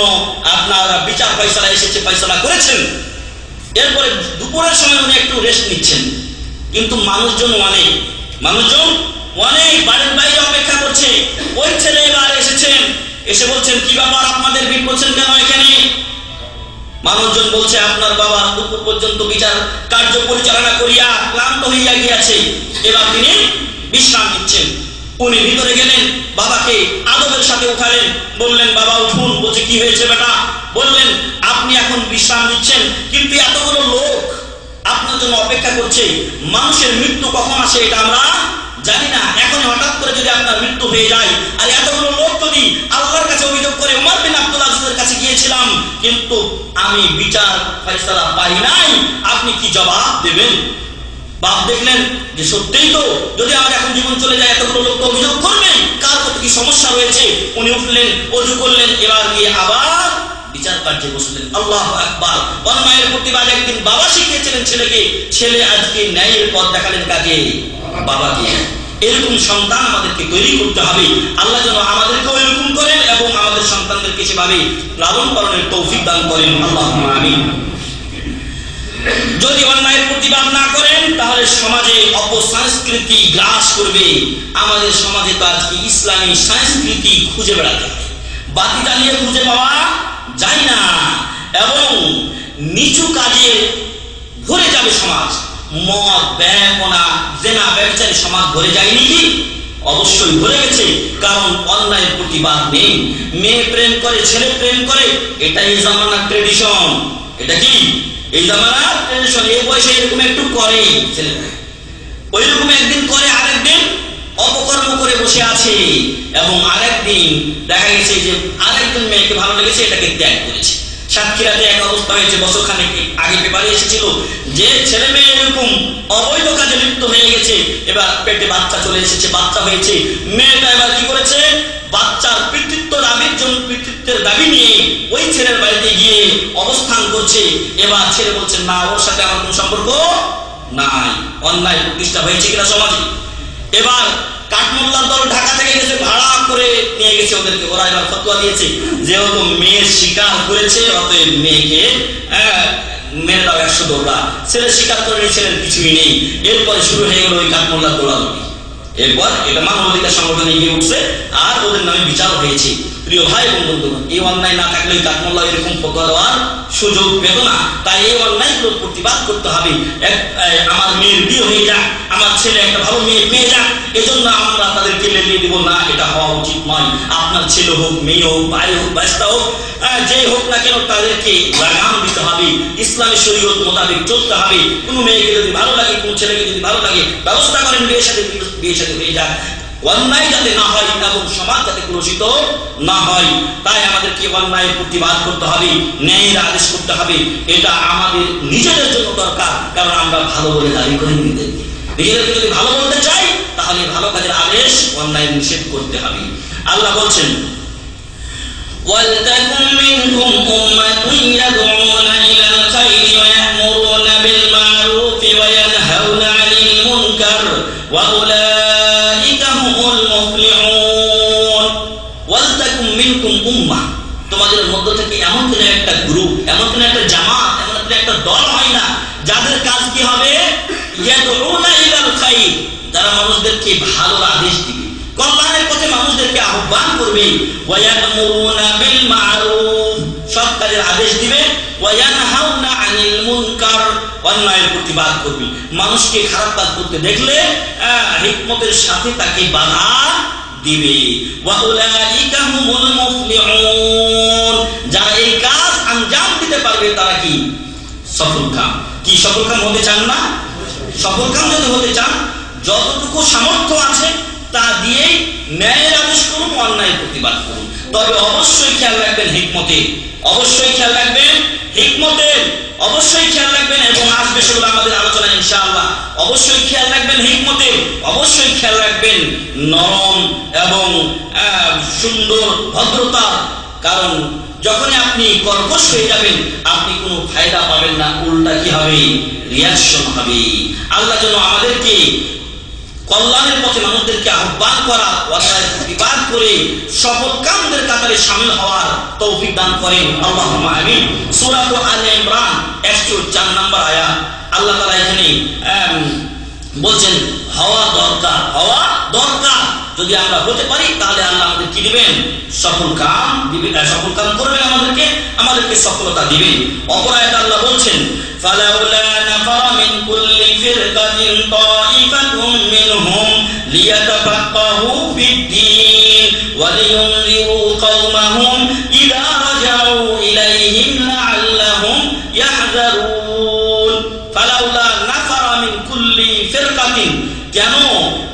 আপনার বিচার ফয়সালা এসেছে, ফয়সালা করেছেন। এরপরে দুপুরের সময় উনি একটু রেস্ট নিচ্ছেন, কিন্তু মানুষজন অনেক বাড়ির বাইরে অপেক্ষা করছে। ওই ছেলে এবার এসেছেন, এসে বলছেন, কি ব্যাপার, আপনাদের ভিড় করছেন কেন এখানে? মানুষজন বলছে, আপনার বাবা দুপুর পর্যন্ত বিচার কার্য পরিচালনা করিয়া ক্লান্ত হইয়া গিয়াছে, এবার তিনি বিশ্রাম নিচ্ছেন। উনি ভিতরে গেলেন, বাবাকে আদবের সাথে উঠালেন, বললেন, বাবা উঠুন। বলছে, কি হয়েছে বেটা? বললেন, আপনি এখন বিশ্রাম নিচ্ছেন, কিন্তু এতগুলো লোক আপনার জন্য অপেক্ষা করছে। মানুষের মৃত্যু কখন আসে এটা আমরা জানি না। এখন হঠাৎ করে যদি আপনার মৃত্যু হয়ে যায়, আর এতগুলো লোক যদি আল্লাহর কাছে অভিযোগ করে, ওমর বিন আব্দুল আজিজের কাছে গিয়েছিলাম কিন্তু আমি বিচার ফয়সালা পাই নাই, আপনি কি জবাব দেবেন? বাপ দেখলেন যে সত্যিই তো, যদি আমার এখন জীবন চলে যায় এতগুলো লোক তো অভিযোগ করবে, কার কত কি সমস্যা রয়েছে। উনি উঠলেন, ওযু করলেন, এবার গিয়ে আবার বিচার কার্যে বসলেন। আল্লাহু আকবার। অন্যায়ের প্রতিবাদ একদিন বাবা শিখিয়েছিলেন ছেলেকে, ছেলে আজকে ন্যায়ের পথ দেখালেন কাকে? বাবাকে। এরকম সন্তান আমাদেরকে তৈরি করতে হবে। আল্লাহ যেন আমাদেরকেও এরকম করেন এবং আমাদের সন্তানদেরকে সেভাবে লালন পালনের তৌফিক দান করেন। আল্লাহুম্মা আমিন। যদি অন্যায়ের প্রতিবাদ না করেন তাহলে সমাজে অপসংস্কৃতি গ্রাস করবে। আমাদের সমাজে তো আজকে ইসলামী সংস্কৃতি খুঁজে বেড়াতে হবে, বাতি জ্বালিয়ে খুঁজে পাওয়া যায় না এবং নিচু কাজে ভরে যাবে সমাজ। মদ, বেপনা, জেনা, ব্যভিচারী সমাজ ভরে যায়নি কি? অবশ্যই ভরে গেছে, কারণ অন্যায়ের প্রতিবাদ নেই। মেয়ে প্রেম করে, ছেলে প্রেম করে, এটা এই জামানার ট্রেডিশন। এটা কি এই জামানার ট্রেডিশন? এই বয়সে এরকম একটু করে ছেলে, ওই রকম একদিন করে, আরেকদিন অপকর্ম করে বসে আছে এবং আরেকদিন দেখা গেছে যে আরেকজন মেয়েকে ভালো লেগেছে, এটাকে ত্যাগ করেছে। সাতক্ষীরাতে এক অবস্থা হয়েছে, বছরখানেক আগে পেপারে এসেছিল যে ছেলে মেয়ে এরকম অবৈধ কাজে লিপ্ত হয়ে গেছে। এবার পেটে বাচ্চা চলে এসেছে, বাচ্চা হয়েছে। মেয়েটা এবার কি করেছে? বাচ্চার পিতৃত্ব দাবির জন্য, পিতৃত্বের দাবি নিয়ে ওই ছেলের বাড়িতে গিয়ে অবস্থান করছে। এবার ছেলে বলছে, না, ওর সাথে আমার কোনো সম্পর্ক নাই। অন্যায় প্রতিষ্ঠা হয়েছে কিনা সমাজে? এবার কাঠমোল্লার দল ঢাকা থেকে গেছে, ভাড়া করে নিয়ে গেছে ওদেরকে। ওরা এবার ফতোয়া দিয়েছে, যেহেতু মেয়ে স্বীকার করেছে অতএব মেয়েকে মেরে দাও 100 দৌড়া। ছেলে স্বীকার করে, ছেলের কিছুই নেই। এরপরে শুরু হয়ে গেল ওই কাঠমোল্লার দৌড়াদৌড়ি। এরপর এটা মানবাধিকার সংগঠনে গিয়ে উঠছে আর ওদের নামে বিচার হয়েছে। প্রিয় ভাই এবং বন্ধুগণ, এই অন্যায় না থাকলে কাঠমোল্লা এরকম ফতোয়া দেওয়ার সুযোগ পেত না। তাই এই অন্যায়গুলোর প্রতিবাদ করতে হবে। আমার মেয়ের বিয়ে হয়ে যাক, আমার ছেলে একটা ভালো মেয়ে পেয়ে যাক, এজন্য আমরা তাদেরকে লেলিয়ে দিব না, এটা হওয়া উচিত নয়। আপনার ছেলে হোক, মেয়ে হোক, ভাই হোক, বাচ্চা হোক, যে হোক না কেন, তাদেরকে লাগাম দিতে হবে, ইসলামী শরীয়ত মোতাবেক চলতে হবে। কোনো মেয়েকে যদি ভালো লাগে, কোনো ছেলেকে যদি ভালো লাগে, ব্যবস্থা করেন বিয়ে সাথে হয়ে যাক, অন্যায় যাতে না হয় এবং সমাজ যাতে কলুষিত না হয়। তাই আমাদেরকে অন্যায়ের প্রতিবাদ করতে হবে, ন্যায়ের আদেশ করতে হবে। এটা আমাদের নিজেদের জন্য দরকার, কারণ আমরা ভালো বলে দাবি করি। নিজেদেরকে যদি ভালো বলতে চাই তাহলে ভালো কাজের আদেশ, অন্যায় নিষেধ করতে হবে। আল্লাহ বলছেন, ওয়ালতাকুম মিনকুম উম্মাতুন ইয়াদউনা ইলাল খায়রি ওয়া ইয়া'মুরুনা বিল মা'রুফি ওয়া ইয়ানহাউনা 'আনিল মুনকার ওয়া উলাইকা হুমুল মুফলিহুন। ওয়ালতাকুম মিনকুম উম্মাহ, তোমাদের মধ্য থেকে এমন কোন একটা গ্রুপ, এমন কোন একটা জামাত, এমন কোন একটা দল হয় না যাদের কাজ কি হবে, ইয়াদউনা ইলাল খায়র, যারা মানুষদেরকে ভালোর আদেশ দিবে, কল্যাণের পথে মানুষদেরকে আহ্বান করবে, ওয়া ইয়া'মুরুনা বিল মা'রুফ, সৎ কাজের আদেশ দিবে, ওয়া ইয়ানহাউনা আনিল মুনকার, অন্যায়ের প্রতিবাদ করবে। মানুষকে খারাপ কাজ করতে দেখলে হিকমতের সাথে তাকে বাধা দিবে। ওয়া উলাইকা হুমুল মুফলিহুন, যারা এই কাজ আঞ্জাম দিতে পারবে তারা কি সফলকাম। কি সফলকাম হতে চান না? সফলকাম যদি হতে চান, যতটুকু সামর্থ্য আছে তা দিয়েই ন্যায়ের আদেশ করুন, অন্যায়ের প্রতিবাদ করুন। তবে অবশ্যই খেয়াল রাখবেন হিকমতের, অবশ্যই খেয়াল রাখবেন হিকমতের, অবশ্যই খেয়াল রাখবেন, এবং আসবে সেগুলো আমাদের আলোচনা ইনশাআল্লাহ। অবশ্যই খেয়াল রাখবেন হিকমতের, অবশ্যই খেয়াল রাখবেন নরম এবং সুন্দর ভদ্রতা। কারণ যখনই আপনি কর্কশ হয়ে যাবেন আপনি কোনো ফায়দা পাবেন না, উল্টা কি হবে, রিয়াকশন হবে। আল্লাহ যেন আমাদেরকে কল্যাণের পথে মানুষদেরকে আহ্বান করা, অন্যায়ের প্রতিবাদ করে সফল কামদের কাতারে শামিল হওয়ার তৌফিক দান করেন, আল্লাহুম্মা আমিন। সূরা আলে ইমরান 104 নম্বর আয়াত, আল্লাহ তাআলা এখানে বলছেন হওয়া দরকার, হওয়া দরকার। যদি আমরা হতে পারি তাহলে আল্লাহ আমাদের কি দিবেন, সফল কাম দিবেন, সফল কাম করবেন, আমাদেরকে সফলতা দিবেন। অপর আয়াতে আল্লাহ বলছেন ফালাউলা নাফারা মিন কুল্লি ফিরকাতিন তাইফাতুম মিনহুম লিয়াতাফাক্কাহু ফিদ-দীন ওয়া লিয়ুনযিরু কওমাহুম ইযা রাজাউ ইলাইহিম লাআল্লাহুম ইয়াহযারুন। ফালাউলা নাফারা মিন কুল্লি ফিরকাতিন, কেন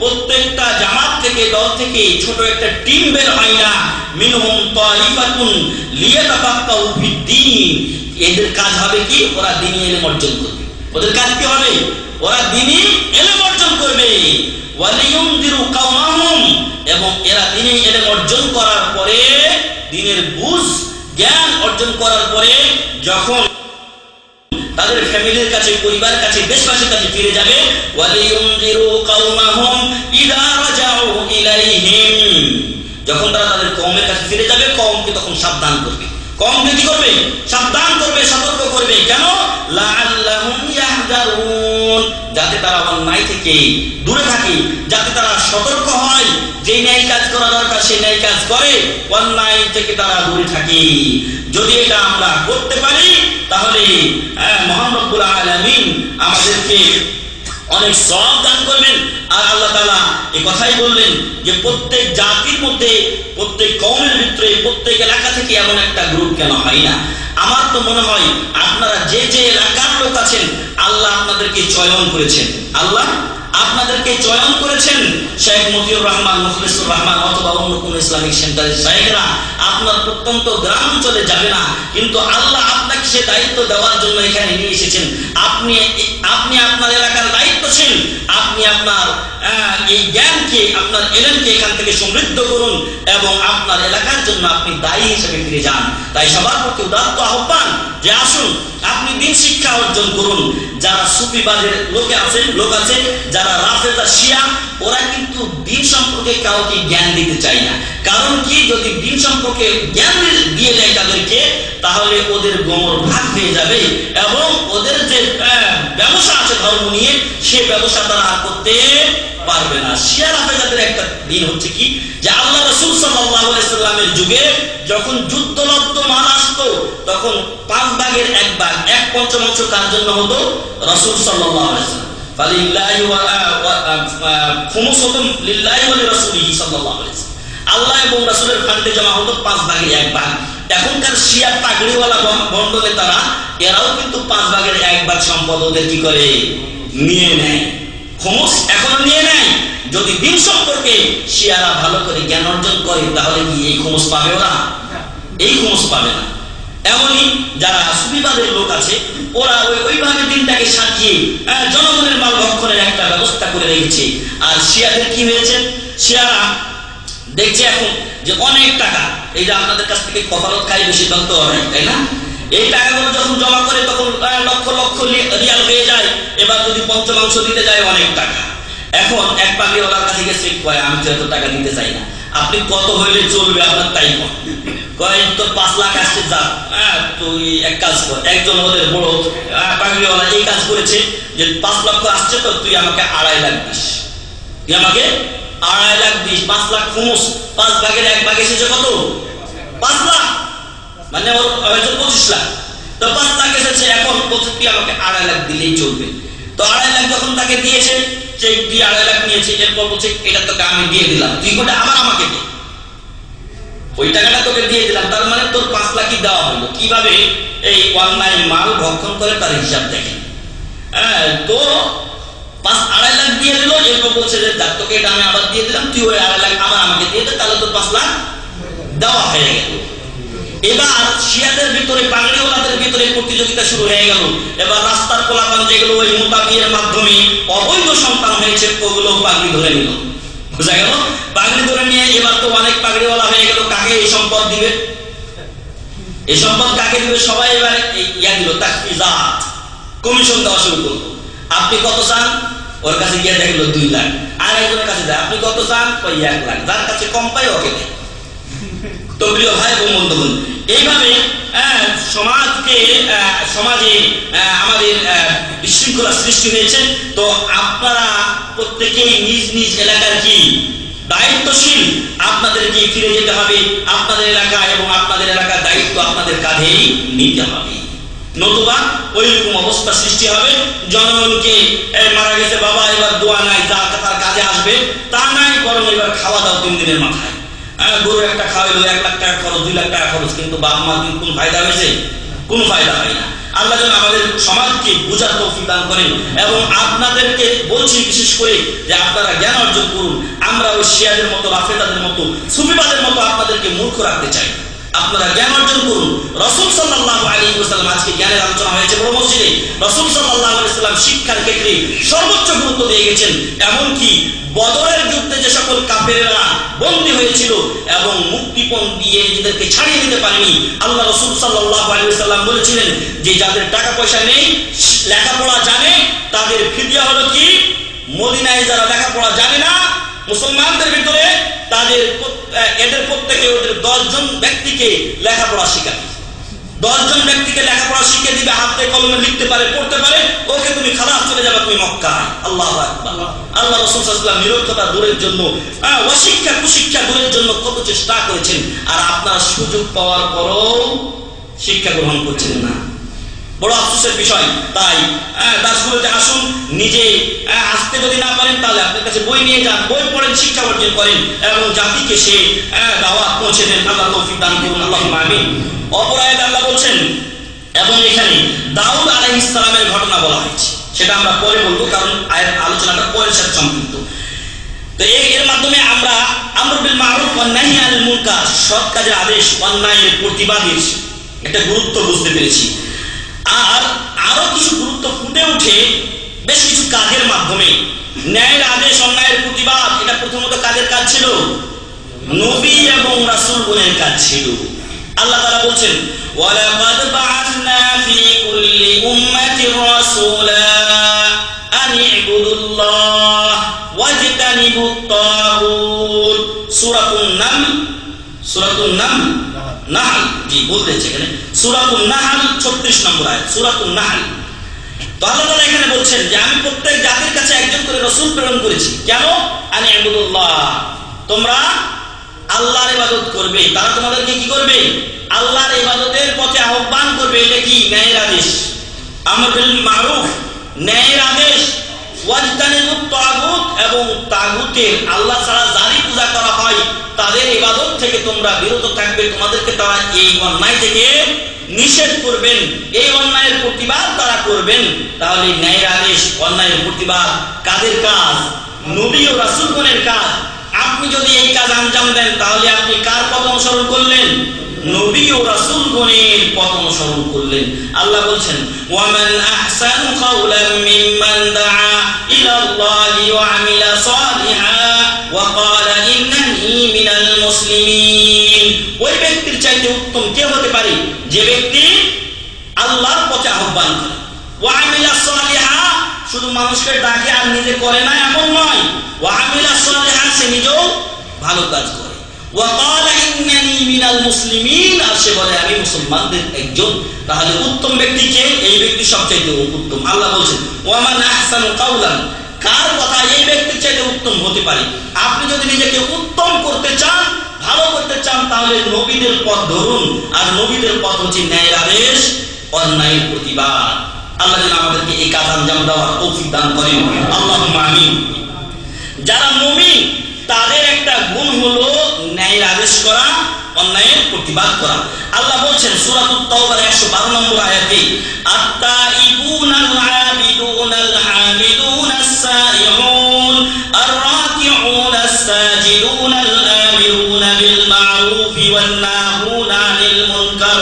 প্রত্যেকটা জামাত থেকে, দল থেকে ছোট একটা টিম বের হয় না, মিনহুম তাইফাতুন লিয়াতাফাক্কাহু ফিদ-দীন, এদের কাজ হবে কি, ওরা দ্বীনি ইলম অর্জন করবে। ওদের কাজ কি হবে, ওরা দ্বীনি ইলম অর্জন করবে। ওয়া লিয়ুনযিরু কওমাহুম, এবং এরা দ্বীনি ইলম অর্জন করার পরে, দ্বীনের বুঝ জ্ঞান অর্জন করার পরে যখন তাদের ফ্যামিলির কাছে, পরিবারের কাছে, দেশবাসীর কাছে ফিরে যাবে, ওয়ালিয়ুনযিরু কওমাহুম ইযা রাজাউ ইলাইহিম, যখন তারা তাদের কওমের কাছে ফিরে যাবে কওমকে তখন সাবধান করবে, কওমকে কি করবে, সাবধান করবে, সতর্ক করবে। কেন, লাআল্লাহুম ইয়াহযারুন, যাতে তারা অন্যায় থেকে দূরে থাকে, যাতে তারা সতর্ক হয়, যে ন্যায় কাজ করা দরকার সেই ন্যায় কাজ করে, অন্যায় থেকে তারা দূরে থাকে। যদি এটা আমরা করতে পারি তাহলে মহান রব্বুল আলামিন আমাদেরকে অনেক সওয়াব দান করবেন। আর আল্লাহ তাআলা এই কথাই বললেন যে প্রত্যেক জাতির মধ্যে, প্রত্যেক কওমের ভিতরে, প্রত্যেক এলাকা থেকে এমন একটা গ্রুপ কেন হয় না? আমার তো মনে হয় আপনারা যে যে এলাকার লোক আছেন আল্লাহ আপনাদেরকে চয়ন করেছেন, আল্লাহ আপনাদেরকে চয়ন করেছেন। শেখ মতিউর রহমান, মুখলিসুর রহমান অথবা অন্য কোন ইসলামিক সেন্টারের শেখরা আপনার প্রত্যন্ত গ্রাম অঞ্চলে যাবে না, কিন্তু আল্লাহ আপনাকে সে দায়িত্ব দেওয়ার জন্য এখানে নিয়ে এসেছেন। আপনি আপনার এলাকার দায়িত্বশীল, আপনি আপনার এই জ্ঞানকে, আপনার ইলমকে এখান থেকে সমৃদ্ধ করুন এবং আপনার এলাকার জন্য আপনি দায়ী হিসেবে ফিরে যান। তাই সবার প্রতি উদাত্ত আহ্বান যে আসুন আপনি দিন শিক্ষা অর্জন করুন। যারা সুফিবাদের লোক আছে, যারা রাফেদা শিয়া, ওরা কিন্তু দিন সম্পর্কে কাউকে জ্ঞান দিতে চায় না। কারণ কি, যদি দিন সম্পর্কে জ্ঞান দিয়ে দেয় তাদেরকে, তাহলে ওদের গোমর ভাগ হয়ে যাবে এবং ওদের যে ব্যবসা আছে ধর্ম নিয়ে, সে ব্যবসা তারা করতে পারবে না। শিয়া রাফেদাদের একটা দিন হচ্ছে কি, যে আল্লাহ রাসূল সাল্লাল্লাহু আলাইহি সাল্লামের যুগে যখন যুদ্ধলব্ধ মাল আসতো তখন 5 ভাগের 1 ভাগ, 1/5 কার জন্য হতো, রাসূল সাল্লাল্লাহু আলাইহি সাল্লাম, ফালিল্লাহি ওয়া খুমুসুতুম লিল্লাহি ওয়া লিরাসূলিহি সাল্লাল্লাহু আলাইহি সাল্লাম, আল্লাহ এবং রাসূলের ফান্ডে জমা হতো 5 ভাগের 1 ভাগ। এখনকার শিয়া পাগড়িওয়ালা বন্ড নেতারা এরাও কিন্তু 5 ভাগের 1 ভাগ সম্পদ ওদের কি করে, নিয়ে নেয়, খুমুস এখনো নিয়ে নেয়। যদি দিন সম্পর্কে শিয়ারা ভালো করে জ্ঞান অর্জন করে তাহলে কি এই খুমুস পাবে ওরা? এই খুমুস পাবে না। এমনই যারা সুফিবাদের লোক আছে ওরা ওইভাবে দিনটাকে সাজিয়ে জনগণের মাল ভক্ষণের একটা ব্যবস্থা করে রেখেছে। আর শিয়াদের কি হয়েছে, শিয়ারা দেখছে এখন যে অনেক টাকা এই যে আপনাদের কাছ থেকে কফালত খাই বেশি দন্ত হয়, তাই না? এই টাকাগুলো যখন জমা করে তখন লক্ষ লক্ষ রিয়াল হয়ে যায়। এবার যদি পঞ্চমাংশ দিতে যায় অনেক টাকা। এখন এক পাগড়িওয়ালার কাছে গিয়ে চেক করে, আমি তো এত টাকা দিতে চাই না, আপনি কত হইলে চলবে আপনার তাই কয়, তোর 5 লাখ আসছে, যা তুই এক কাজ কর। একজন ওদের বড় পাগড়িওয়ালা এই কাজ করেছে যে 5 লক্ষ আসছে তো তুই আমাকে 2.5 লাখ দিস, তুই আমাকে 2.5 লাখ দিস। 5 লাখ খুমুস, 5 ভাগের 1 ভাগ এসেছে কত? 5 লাখ, মানে ওর হয়তো 25 লাখ। তো 5 লাখ এসেছে, এখন বলছে তুই আমাকে 2.5 লাখ দিলেই চলবে। তো 2.5 লাখ যখন তাকে দিয়েছে, চেক দিয়ে 2.5 লাখ নিয়েছে, এরপর বলছে এটা তোকে আমি দিয়ে দিলাম, তুই কোটা আবার আমাকে দে, ওই টাকাটা তোকে দিয়ে দিলাম। তার মানে তোর 5 লাখই দেওয়া হলো। কিভাবে এই অন্যায় মাল ভক্ষণ করে তার হিসাব দেখেন। তো 2.5 লাখ দিয়ে দিল, এরপর বলছে যে তোকে এটা আমি আবার দিয়ে দিলাম, তুই ওই 2.5 লাখ আবার আমাকে দিয়ে দে, তাহলে তোর 5 লাখ দেওয়া হয়ে গেল। এবার শিয়াদের ভিতরে, পাগড়িওয়ালাদের ভিতরে প্রতিযোগিতা শুরু হয়ে গেল। এবার রাস্তার পোলাপান যেগুলো ওই মোতাবিয়ের মাধ্যমে অবৈধ সন্তান হয়েছে, ওগুলো পাগড়ি ধরে নিল, বুঝা গেল? পাগড়ি ধরে নিয়ে এবার তো অনেক পাগড়িওয়ালা হয়ে গেল। কাকে এই সম্পদ দিবে? এই সম্পদ কাকে দিবে? সবাই এবার ইয়া দিল, তাকফিজাত, কমিশন দেওয়া শুরু করলো। আপনি কত চান? ওর কাছে গিয়ে দেখলো 2 লাখ। আর একজনের কাছে যায়, আপনি কত চান? ওই 1 লাখ। যার কাছে কম পাই ওকে দেয়। তো প্রিয় ভাই এবং বন্ধুগণ, এইভাবে সমাজে আমাদের বিশৃঙ্খলা সৃষ্টি হয়েছে। তো আপনারা প্রত্যেকেই নিজ নিজ এলাকার কি দায়িত্বশীল, আপনাদেরকে ফিরে যেতে হবে আপনাদের এলাকা, এবং আপনাদের এলাকার দায়িত্ব আপনাদের কাঁধেই নিতে হবে। নতুবা ওই রকম অবস্থা সৃষ্টি হবে, জনগণকে মারা গেছে বাবা, এবার দোয়া নাই, যা তার কাজে আসবে তা নাই, বরং এবার খাওয়া দাও 3 দিনের মাথায়। গরু একটা খাওয়াইলো 1 লাখ টাকা খরচ, 2 লাখ টাকা খরচ, কিন্তু বাপ মা কোন ফায়দা হয়েছে? কোন ফায়দা হয় না। আল্লাহ যেন আমাদের সমাজকে বোঝার তৌফিক দান করেন। এবং আপনাদেরকে বলছি বিশেষ করে যে আপনারা জ্ঞান অর্জন করুন। আমরা ওই শিয়াদের মতো, রাফেদাদের মতো, সুফিবাদের মতো আপনাদেরকে মূর্খ রাখতে চাই। আপনারা জ্ঞান অর্জন করুন। রাসূল সাল্লাল্লাহু আলাইহি ওয়াসাল্লাম, আজকে জ্ঞানের আলোচনা হয়েছে বড় মসজিদে, রাসূল সাল্লাল্লাহু আলাইহি ওয়াসাল্লাম শিক্ষার ক্ষেত্রে সর্বোচ্চ গুরুত্ব দিয়ে গেছেন। এমনকি বদরের যুদ্ধে যে সকল কাফেররা বন্দী হয়েছিল এবং মুক্তিপণ দিয়ে নিজেদেরকে ছাড়িয়ে দিতে পারেনি, আল্লাহ রাসূল সাল্লাল্লাহু আলাইহি ওয়াসাল্লাম বলেছিলেন যে যাদের টাকা পয়সা নেই, লেখাপড়া জানে, তাদের ফিদিয়া হলো কি? মদিনায় যারা লেখাপড়া জানে না মুসলমানদের ভিতরে, এদের প্রত্যেকে ওদের 10 জন ব্যক্তিকে লেখাপড়া শেখাবে। 10 জন ব্যক্তিকে লেখাপড়া শিখিয়ে দিবে, হাতে কলমে লিখতে পারে, পড়তে পারে, ওকে তুমি খালাস চলে যাবে তুমি মক্কায়। আল্লাহু আকবার। আল্লাহ রাসূল সাল্লাল্লাহু আলাইহি ওয়াসাল্লাম নিরক্ষরতা দূরের জন্য, অশিক্ষা কুশিক্ষা দূরের জন্য কত চেষ্টা করেছেন, আর আপনারা সুযোগ পাওয়ার পরও শিক্ষা গ্রহণ করছেন না। বড় আফসোসের বিষয়। তাই দাসগুলোতে আসুন, নিজে আসতে যদি না পারেন তাহলে আপনার কাছে বই নিয়ে যান, বই পড়েন, শিক্ষা অর্জন করেন এবং জাতিকে সে দাওয়াত পৌঁছে দেন। আল্লাহ তৌফিক দান করুন, আল্লাহুম্মা আমিন। অপর আয়াতে আল্লাহ বলছেন, এবং এখানে দাউদ আলাইহিস সালামের ঘটনা বলা হয়েছে, সেটা আমরা পরে বলবো, কারণ আলোচনাটা পরের সাথে সম্পৃক্ত। তো এর মাধ্যমে আমরা আমর বিল মারুফ ওয়া নাহি আনিল মুনকার, সৎ কাজের আদেশ, অন্যায়ের প্রতিবাদের একটা গুরুত্ব বুঝতে পেরেছি। আর আরো কিছু গুরুত্ব ফুটে উঠে বেশ কিছু কাজের মাধ্যমে। ন্যায়ের আদেশ, অন্যায়ের প্রতিবাদ, এটা প্রথমত কাজের কাজ ছিল, নবী এবং রাসূলগণের কাজ ছিল। আল্লাহ তাআলা বলছেন, ওয়ালাকাদ বাআসনা ফি কুল্লি উম্মাতির রাসূলা আন ইবুদুল্লাহ ওয়াজতানিবুত তাগুত। সূরাতুন নাহল, জি বলতেছে এখানে সূরাতুন নাহল 36 নম্বর আয়াত, সূরাতুন নাহল। তো আল্লাহ তাআলা এখানে বলছেন যে আমি প্রত্যেক জাতির কাছে একজন করে রাসূল প্রেরণ করেছি। কেন? আন ইবুদুল্লাহ, তোমরা আল্লাহর ইবাদত করবে। তারা তোমাদেরকে কি করবে? আল্লাহর ইবাদতের পথে আহ্বান করবে। এটা কি? ন্যায়ের আদেশ, আমর বিল মারুফ, ন্যায়ের আদেশ, ওয়াজতানিবুত তাগুত, এবং তাগুতের, আল্লাহ ছাড়া যারই পূজা করা হয় তাদের ইবাদত থেকে তোমরা বিরত থাকবে। তোমাদেরকে তারা এই অন্যায় থেকে নিষেধ করবেন, এই অন্যায়ের প্রতিবাদ তারা করবেন। তাহলে ন্যায়ের আদেশ, অন্যায়ের প্রতিবাদ কাদের কাজ? নবী ও রাসূলগণের কাজ। আপনি যদি এই কাজ আঞ্জাম দেন তাহলে আপনি কার পথ অনুসরণ করলেন? নবী ও রাসূলগণের পথ অনুসরণ করলেন। আল্লাহ বলছেন, ওয়ামান আহসানু কাওলাম মিম্মান দাআ ইলাল্লাহি ওয়া আমিলা সালিহা ওয়া ক্বালা ইন্নানি মিনাল মুসলিমিন। ওই যে ব্যক্তি আল্লাহর পথে আহ্বান করে, ওয়া আমিলা সালিহা, শুধু মানুষকে ডাকে আর নিজে করে না এমন নয়, ওয়া আমিলা সালিহা, সে নিজেও ভালো কাজ করে, ওয়া ক্বালা ইন্নানি মিনাল মুসলিমিন, আর সে বলে আমি মুসলমানদের একজন। তাহলে উত্তম ব্যক্তিকে, এই ব্যক্তি সবচেয়ে উত্তম। আল্লাহ বলেন ওয়া মান আহসানু কাওলান, কার কথা এই ব্যক্তির চাইতে উত্তম হতে পারে? আপনি যদি নিজেকে উত্তম করতে চান, ভালো করতে চান, তাহলে নবীদের পথ ধরুন। আর নবীদের পথ হচ্ছে ন্যায়ের আদেশ, অন্যায়ের প্রতিবাদ। আল্লাহ যেন আমাদেরকে এই কাজ আঞ্জাম দেওয়ার তৌফিক দান করেন, আল্লাহুম্মা আমিন। যারা মুমিন তাদের একটা গুণ হলো ন্যায়ের আদেশ করা, অন্যায়ের প্রতিবাদ করা। আল্লাহ বলছেন সূরাতুত তাওবার 112 নম্বর আয়াতে, আত-তাইবুনাল আবিদুনাল হামিদুনাস সাইউন আর-রাকিউনাস সাজিদুনাল আমিরুনা বিল মা'রুফি ওয়ান নাহুনা আনিল মুনকার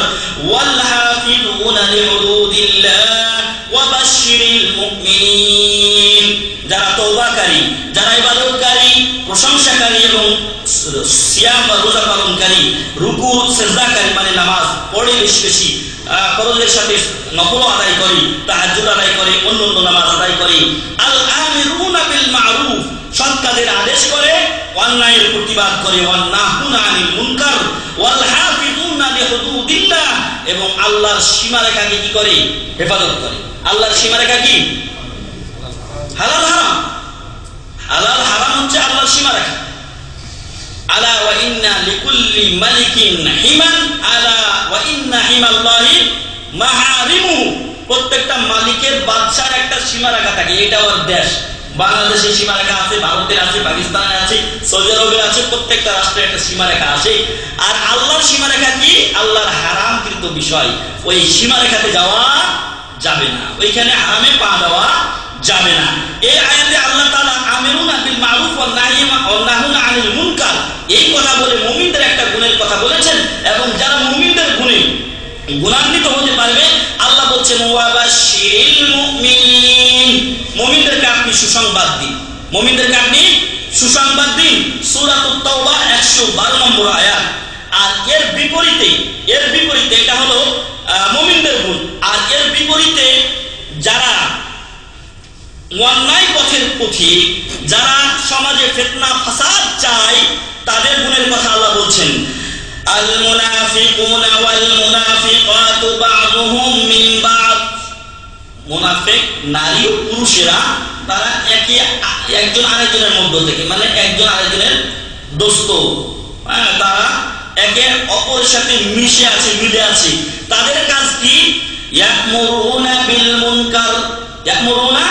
ওয়াল হাফিজুনা লিহুদুদিল্লাহ ওয়া বাশশিরিল মুমিনিন। যারা তওবাকারী, যারা ইবাদতকারী, প্রশংসাকারী এবং সিয়াম বা রোজা পালনকারী, রুকু সিজদাকারী মানে নামাজ পড়ে বেশি বেশি, ফরজের সাথে নফল আদায় করে, তাহাজ্জুদ আদায় করে, অন্যান্য নামাজ আদায় করে, আল আমিরুনা বিল মা'রুফ, সৎ কাজের আদেশ করে, অন্যায়ের প্রতিবাদ করে, ওয়ান নাহুনা আনিল মুনকার ওয়াল হাফিজুনা লিহুদুদিল্লাহ, এবং আল্লাহর সীমারেখাকে কি করে? হেফাজত করে। আল্লাহর সীমারেখা কি? হালাল হারাম। হালাল হারাম হচ্ছে আল্লাহর সীমারেখা। আলা ওয়া ইন্না লিকুল্লি মালিকিন হিমান, আলা ওয়া ইন্না হিমাল্লাহি মাহারিমুহু, প্রত্যেকটা মালিকের বাদশার একটা সীমারেখা থাকে, এটা ওর দেশ। বাংলাদেশের সীমারেখা আছে, ভারতের আছে, পাকিস্তানের আছে, সৌদি আরবের আছে, প্রত্যেকটা রাষ্ট্রের একটা সীমারেখা আছে। আর আল্লাহর সীমারেখা কি? আল্লাহর হারামকৃত বিষয়, ওই সীমারেখাতে যাওয়া যাবে না, ওইখানে হারামে পা দেওয়া যাবে না। এই আয়াতে আল্লাহ তাআলা আমিরুনা বিল মা'রুফ ওয়ান নাহুনা আনিল মুনকার, এই কথা বলে মুমিনদের একটা গুণের কথা বলেছেন। এবং যারা মুমিনদের গুণে গুণান্বিত হতে পারবে, আল্লাহ বলছেন ওয়া বাশশিরিল মুমিনিন, মুমিনদেরকে আপনি সুসংবাদ দিন, মুমিনদেরকে আপনি সুসংবাদ দিন। সূরাতুত তাওবা 112 নম্বর আয়াত। আর এর বিপরীতে এটা হলো মুমিনদের গুণ। আর এর বিপরীতে যারা অন্যায় পথের পথিক, যারা সমাজে ফিতনা ফাসাদ চায়, তাদের গুণের কথা আল্লাহ বলছেন আল মুনাফিকুনা ওয়াল মুনাফিকাতু বা'দুহুম মিন বা'দ, মুনাফিক নারী ও পুরুষেরা তারা একজন আরেকজনের মধ্য থেকে, মানে একজন আরেকজনের দোস্ত, তারা একে অপরের সাথে মিশে আছে, মিলে আছে। তাদের কাজ কি? ইয়া'মুরুনা বিল মুনকার, ইয়া'মুরুনা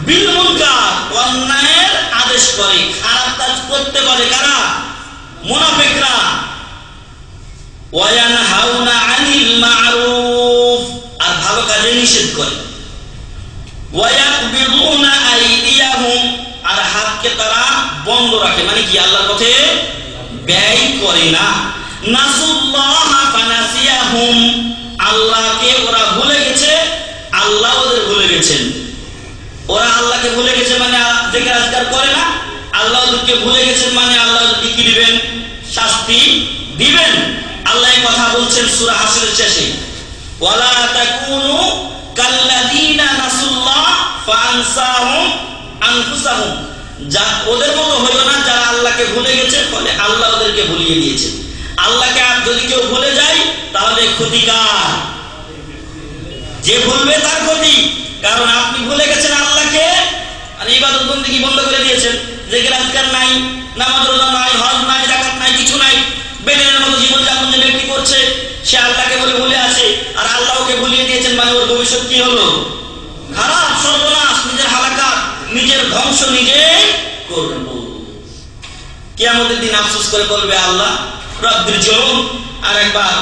বিল মুনকার, অন্যায়ের আদেশ করে, খারাপ কাজ করতে বলে কারা? মুনাফিকরা। ওয়া ইয়ানহাউনা আনিল মা'রুফ, আর ভালো কাজে নিষেধ করে। ওয়া ইয়াকবিদুনা আইদিয়াহুম, আর হাতকে তারা বন্ধ রাখে, মানে কি? আল্লাহর পথে ব্যয় করে না। নাসুল্লাহা ফানাসিয়াহুম, আল্লাহকে ওরা ভুলে গেছে, আল্লাহ ওদের ভুলে গেছেন। ওরা আল্লাহকে ভুলে গেছে মানে জিকির আজকার করে না, আল্লাহ ওদেরকে ভুলে গেছেন মানে আল্লাহ ওদেরকে কি দিবেন? শাস্তি দিবেন। আল্লাহ এই কথা বলছেন সূরা হাসরের শেষে, ওয়ালা তাকুনু কাল্লাযীনা নাসুল্লাহ ফাআনসাহুম আনফুসাহুম, যা ওদের মতো হইও না যারা আল্লাহকে ভুলে গেছে, ফলে আল্লাহ ওদেরকে ভুলিয়ে দিয়েছেন। আল্লাহকে আর যদি কেউ ভুলে যায় তাহলে ক্ষতিকার, যে ভুলবে তার ক্ষতি। কারণ আপনি ভুলে গেছেন আল্লাহকে, আর ইবাদত বন্দেগী বন্ধ করে দিয়েছেন, জিকির আজকার নাই, নামাজ রোজা নাই, হজ নাই, যাকাত নাই, কিছু নাই, বেদের মতো জীবন যাপন যে ব্যক্তি করছে সে আল্লাহকে বলে ভুলে আছে, আর আল্লাহকে ভুলিয়ে দিয়েছেন, মানে ওর ভবিষ্যৎ কি হলো? খারাপ, সর্বনাশ, নিজের হালাকাত, নিজের ধ্বংস নিজে করব। কিয়ামতের দিন আফসোস করে বলবে আল্লাহ রব্বির জুন, আর একবার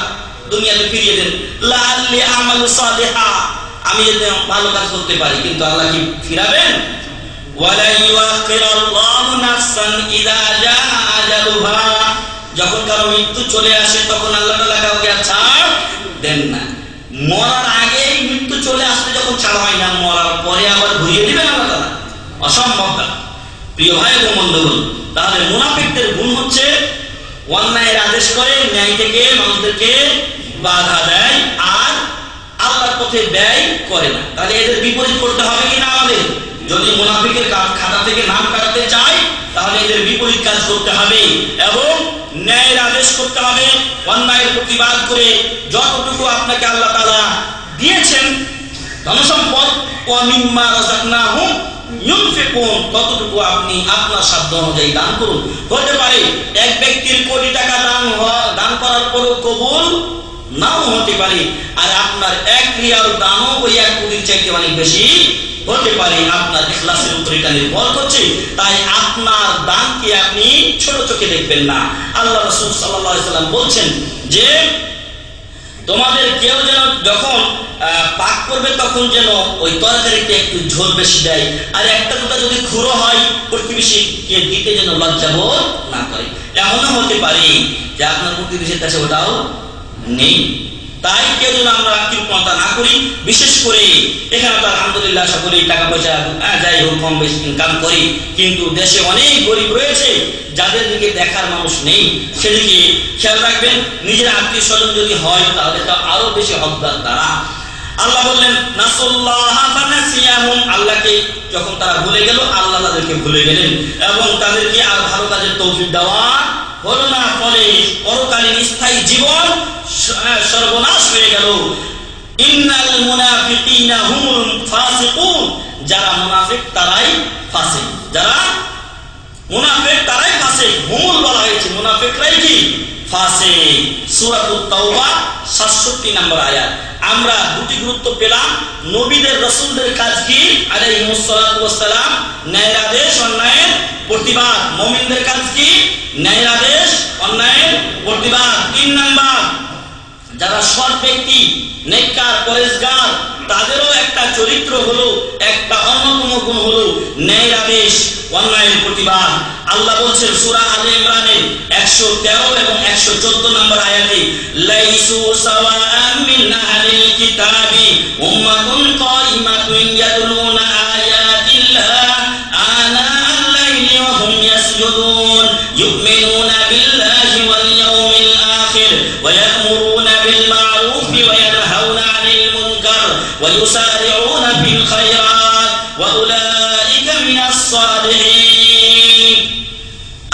দুনিয়াতে ফিরিয়ে দেন, লাআল্লি আমালু সালিহা, আমি যাতে ভালো কাজ করতে পারি। কিন্তু আল্লাহ কি ফিরাবেন? ওয়ালা ইউআখিরুল্লাহু নাফসান ইযা জাআ আজালুহা, যখন কারো মৃত্যু চলে আসে তখন আল্লাহ তাআলা কাউকে ছাড় দেন না। মরার আগে মৃত্যু চলে আসলে যখন ছাড় হয় না, মরার পরে আবার ঘুরিয়ে দিবেন আল্লাহ তাআলা, অসম্ভব। প্রিয় ভাই ও বন্ধুগণ, তাহলে মুনাফিকদের গুণ হচ্ছে অন্যায়ের আদেশ করে, ন্যায় থেকে মানুষদেরকে বাধা দেয় আর আল্লাহর পথে ব্যয় করে না। তাহলে এদের বিপরীত করতে হবে কিনা আমাদের? যদি মুনাফিকের খাতা থেকে নাম কাটাতে চাই তাহলে এদের বিপরীত কাজ করতে হবে এবং ন্যায়ের আদেশ করতে হবে। অন্যায়ের প্রতিবাদ করে যতটুকু আপনাকে আল্লাহ তাআলা দিয়েছেন ধনসম্পদ, ওয়া মিম্মা রাযাকনাহুম ইউনফিকুন, ততটুকু আপনি আপনার সাধ্য অনুযায়ী দান করুন। হতে পারে এক ব্যক্তির কোটি টাকা দান করার পরও কবুল নাও হতে পারে, আর আপনার এক রিয়াল দানও ওই এক কোটির চাইতে অনেক বেশি হতে পারে। আপনার ইখলাসের উপর এটা নির্ভর করছে। তাই আপনার দানকে আপনি ছোট চোখে দেখবেন না। আল্লাহ রাসূল সাল্লাল্লাহু আলাইহি ওয়াসাল্লাম বলছেন যে তোমাদের কেউ যেন যখন পাক করবে তখন যেন ওই তরকারিতে একটু ঝোল বেশি দেয়, আর একটা দুটা যদি খুঁড়ো হয় প্রতিবেশীকে দিতে যেন লজ্জাবোধ না করে। এমনও হতে পারে যে আপনার প্রতিবেশীর কাছে ওটাও নেই। তাই কেউ যেন আমরা কৃপণতা না করি। বিশেষ করে এখানে তো আলহামদুলিল্লাহ সকলেই টাকা পয়সা যাই হোক কম বেশি ইনকাম করি, কিন্তু দেশে অনেক গরিব রয়েছে যাদের দিকে দেখার মানুষ নেই। সেদিকে খেয়াল রাখবেন। নিজের আত্মীয় স্বজন যদি হয় তাহলে তো আরো বেশি হকদার তারা। আল্লাহ বললেন নাসুল্লাহ ফানাসিয়াহুম, আল্লাহকে যখন তারা ভুলে গেল আল্লাহ তাদেরকে ভুলে গেলেন এবং তাদেরকে আর ভালো কাজের তৌফিক দেওয়া হলো না। ফলে পরকালীন স্থায়ী জীবন সর্বনাশ হয়ে গেল। ইন্নাল মুনাফিকিনা হুমুল ফাসিকুন, যারা মুনাফিক তারাই ফাসিক, যারা মুনাফিক তারাই ফাসিক। হুমুল বলা হয়েছে, মুনাফিকরাই কি ফাসিক। সূরাতুত তাওবা 67 নম্বর আয়াত। আমরা দুটি গুরুত্ব পেলাম। নবীদের রাসূলদের কাজ কি? আলাইহিস সালাতু ওয়াস সালাম ন্যায়ের আদেশ অন্যায়ের প্রতিবাদ। মুমিনদের কাজ কি? ন্যায়ের আদেশ অন্যায়ের প্রতিবাদ। 3 নাম্বার, যারা সৎ ব্যক্তি নেককার পরেশগার তাদেরও একটা চরিত্র হলো, একটা অন্যতম গুণ হলো ন্যায়ের আদেশ অন্যায়ের প্রতিবাদ। আল্লাহ বলছেন সূরা আলে ইমরানের 113 এবং 114 নম্বর আয়াতে, লাইসু সাওয়াআন মিন আহলিল কিতাবি উম্মাতুন কাইমাতুন ইয়াতলুনা আয়াতিল্লাহ আনা আল-লাইলি ওয়া হুম ইয়াসজুদুন ইউমিনুনা বিল্লাহি ওয়াল ইয়াউমিল আখির ওয়া ইয়া'মুরুনা বিল মা'রুফি ওয়া ইয়ানহাউনা আনিল মুনকার ওয়া ইউসারি'উনা ফিল খায়রাত ওয়া উলাইকা মিনাস সালিহিন।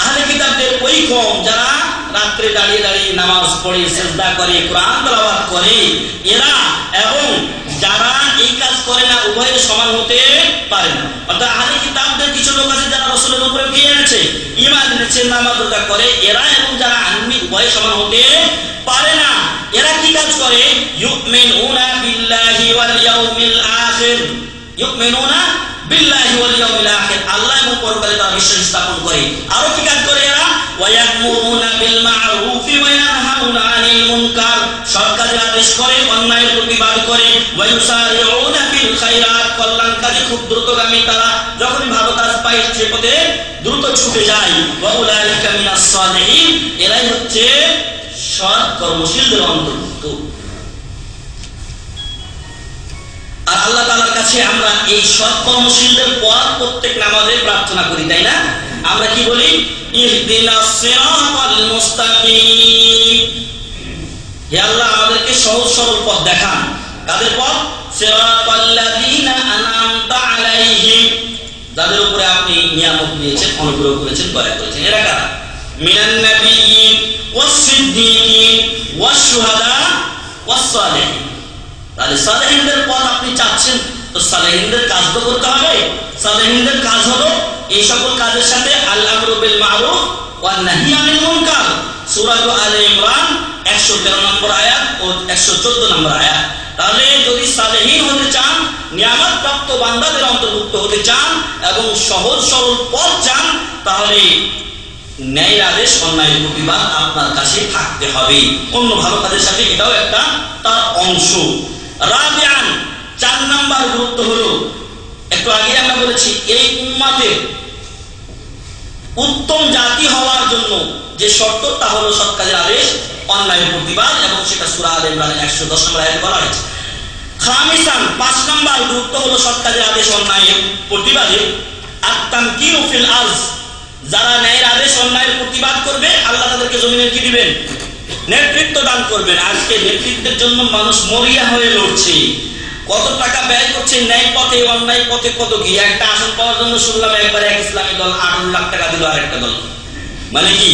আহলে কিতাবদের ওই কওম যারা রাতে দাঁড়িয়ে দাঁড়িয়ে নামাজ পড়ে, সিজদা করে, কোরআন তেলাওয়াত করে, এরা এবং যারা এই কাজ করে না উভয়ের সমান হতে পারে না। অর্থাৎ আহলে কিতাবদের কিছু লোক আছে যারা রাসূলের উপরে কি এনেছে, ঈমান এনেছে, নামাজ রোজা করে, এরা এবং যারা আনবি উভয় সমান হতে পারে না। এরা কি কাজ করে? ইউমিনুনা বিল্লাহি ওয়াল ইয়াউমিল আখির, ইউমিনুনা বিল্লাহি ওয়াল ইয়াউমিল আখির, আল্লাহ এবং পরকালে তারা বিশ্বাস স্থাপন করে। আরো কি কাজ করে এরা? ওয়া ইয়া'মুরুনা বিল মা'রুফি ওয়া ইয়ানহাউনা আনিল মুনকার, সৎ কাজের আদেশ করে, অন্যায়ের প্রতিবাদ করে। ওয়া ইউসারিউনা ফিল খায়রাত, কল্যাণ কাজে খুব দ্রুতগামী তারা, যখনই ভালো কাজ পায় সে পথে দ্রুত ছুটে যায়। ওয়া উলাইকা মিনাস সালিহিন, এরাই হচ্ছে সৎ কর্মশীলদের অন্তর্ভুক্ত। আর আল্লাহ তাআলার কাছে আমরা এই সৎ কর্মশীলদের পর প্রত্যেক নামাজে প্রার্থনা করি, তাই না? আমরা কি বলি? ইহদিনাস সিরাতাল মুস্তাকিম, হে আল্লাহ আমাদেরকে সহজ সরল পথ দেখান। কাদের পথ? সিরাতাল্লাযীনা আনআমতা আলাইহিম, যাদের উপরে আপনি নিয়ামত দিয়েছেন, অনুগ্রহ করেছেন, দয়া করেছেন। এরা কারা? মিনান নাবিয়্যিন ওয়াস সিদ্দীকিন ওয়াস শুহাদা ওয়াস সালিহিন। তাহলে সালেহিনদের পথ আপনি চাচ্ছেন, তো সালেহিনদের কাজ তো করতে হবে। সালেহিনদের কাজ হলো এই সকল কাজের সাথে আল আমরু বিল মারুফ ওয়ান নাহি আনিল মুনকার। সূরা আলে ইমরান 113 নম্বর আয়াত ও 114 নম্বর আয়াত। তাহলে যদি সালেহিন হতে চান, নিয়ামত প্রাপ্ত বান্দাদের অন্তর্ভুক্ত হতে চান এবং সহজ সরল পথ চান, তাহলে ন্যায়ের আদেশ অন্যায়ের প্রতিবাদ আপনার কাছে থাকতে হবে। অন্য ভালো কাজের সাথে এটাও একটা তার অংশ। রাবিআন, 4 নাম্বার গুরুত্ব হলো, একটু আগে আমরা বলেছি এই উম্মাতের উত্তম জাতি হওয়ার জন্য যে শর্ত তা হলো সৎ কাজের আদেশ অন্যায়ের প্রতিবাদ, এবং সেটা সূরা আলে ইমরান 110 নম্বর আয়াতে বলা হয়েছে। খামিসান, 5 নাম্বার গুরুত্ব হলো সৎ কাজের আদেশ অন্যায়ের প্রতিবাদে আত-তামকিনু ফিল আরজ, যারা ন্যায়ের আদেশ অন্যায়ের প্রতিবাদ করবে আল্লাহ তাদেরকে জমিনে কি দিবেন? নেতৃত্ব দান করবেন। আজকে নেতৃত্বের জন্য মানুষ মরিয়া হয়ে লড়ছে, কত টাকা ব্যয় করছে ন্যায় পথে অন্যায় পথে, কত কি। একটা আসন পাওয়ার জন্য শুনলাম একবার এক ইসলামী দল 18 লাখ টাকা দিল আরেকটা দল। মানে কি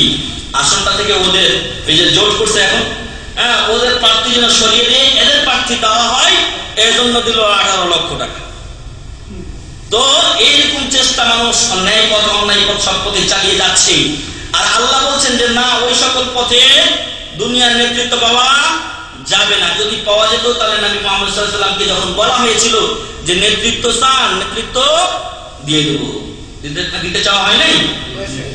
আসনটা থেকে ওদের এই যে জোট করছে এখন, ওদের প্রার্থী যেন সরিয়ে দিয়ে এদের প্রার্থী দেওয়া হয়, এর জন্য দিল 18 লক্ষ টাকা। তো এইরকম চেষ্টা মানুষ ন্যায় পথ অন্যায় পথ সব পথে চালিয়ে যাচ্ছে। আর আল্লাহ বলছেন যে না, ওই সকল পথে দুনিয়ার নেতৃত্ব পাওয়া যাবে না। যদি পাওয়া যেত তাহলে নবী মুহাম্মদ সাল্লাল্লাহু আলাইহি ওয়াসাল্লামকে যখন বলা হয়েছিল যে নেতৃত্ব চান, নেতৃত্ব দিয়ে দেব, দিতে চাওয়া হয় নাই।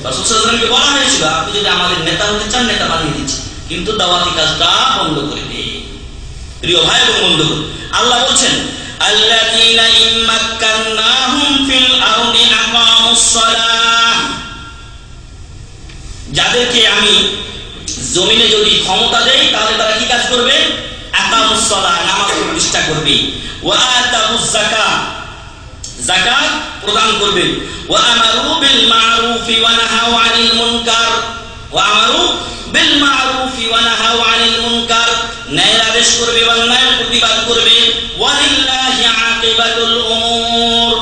রাসূল সাল্লাল্লাহু আলাইহি ওয়াসাল্লামকে বলা হয়েছিল আপনি যদি আমাদের নেতা হতে চান নেতা বানিয়ে দিচ্ছি, কিন্তু দাওয়াতি কাজটা বন্ধ করে দে। প্রিয় ভাই এবং বন্ধু, আল্লাহ বলছেন আল্লাযীনা ইম্মাক্কান্নাহুম ফিল আরদি আকামুস সালাহ, যাদেরকে আমি জমিনে যদি ক্ষমতা দেই তাহলে তারা কি কাজ করবে? আকামুস সালাহ, নামাজ প্রতিষ্ঠা করবে। ওয়া আতাউজ যাকাত, যাকাত প্রদান করবে। ওয়া আমারু বিল মা'রুফি ওয়া নাহাউ আনিল মুনকার, ওয়া আমারু বিল মা'রুফি ওয়া নাহাউ আনিল মুনকার, ন্যায়ের আদেশ করবে, অন্যায়ের প্রতিবাদ করবে। ওয়ালিল্লাহি আকিবাতুল উমুর,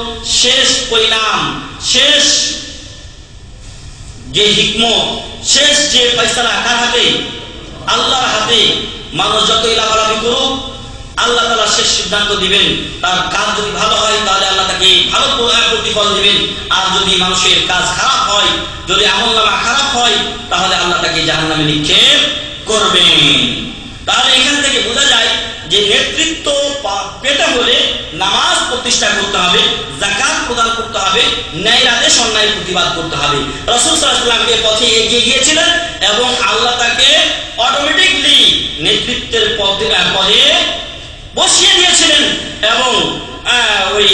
শেষ পরিণাম, শেষ যে হিকমত, শেষ যে ফয়সালা কার হাতে? আল্লাহর হাতে। মানুষ যতই লাফালাফি করুক, আল্লাহ তাআলা শেষ সিদ্ধান্ত দিবেন। তার কাজ যদি ভালো হয় তাহলে আল্লাহ তাকে ভালো প্রতিফল দিবেন, আর যদি মানুষের কাজ খারাপ হয়, যদি আমলনামা খারাপ হয়, তাহলে আল্লাহ তাকে জাহান্নামে নিক্ষেপ করবেন। তাহলে এখান থেকে বোঝা যায় যে নেতৃত্ব পেতে হলে নামাজ প্রতিষ্ঠা করতে হবে, যাকাত প্রদান করতে হবে, ন্যায় আদেশ অন্যায়ের প্রতিবাদ করতে হবে। রাসূল সাল্লাল্লাহু আলাইহি ওয়াসাল্লাম এর পথে এগিয়ে গিয়েছিলেন এবং আল্লাহ তাকে অটোমেটিকলি নেতৃত্বের পদে বসিয়ে দিয়েছিলেন। এবং ওই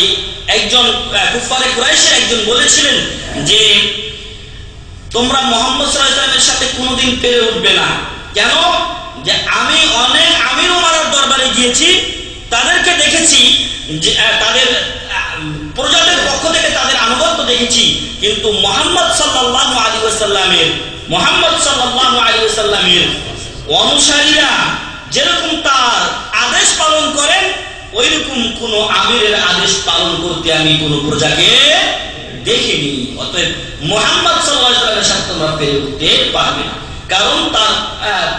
একজন কুফারে কুরাইশের একজন বলেছিলেন যে তোমরা মুহাম্মদ সাল্লাল্লাহু আলাইহি ওয়াসাল্লামের সাথে কোনোদিন পেরে উঠবে না। কেন? যে আমি অনেক আমির উমারার দরবারে গিয়েছি, তাদেরকে দেখেছি যে তাদের প্রজাদের পক্ষ থেকে তাদের আনুগত্য দেখেছি, কিন্তু মুহাম্মদ সাল্লাল্লাহু আলাইহি ওয়াসাল্লামের অনুসারীরা যেরকম তার আদেশ পালন করেন, ওইরকম কোন আমিরের আদেশ পালন করতে আমি কোন প্রজাকে দেখিনি। অতএব মুহাম্মদ সাল্লাল্লাহু আলাইহি ওয়াসাল্লামের সাথে তোমরা পেরে উঠতে পারবে না, কারণ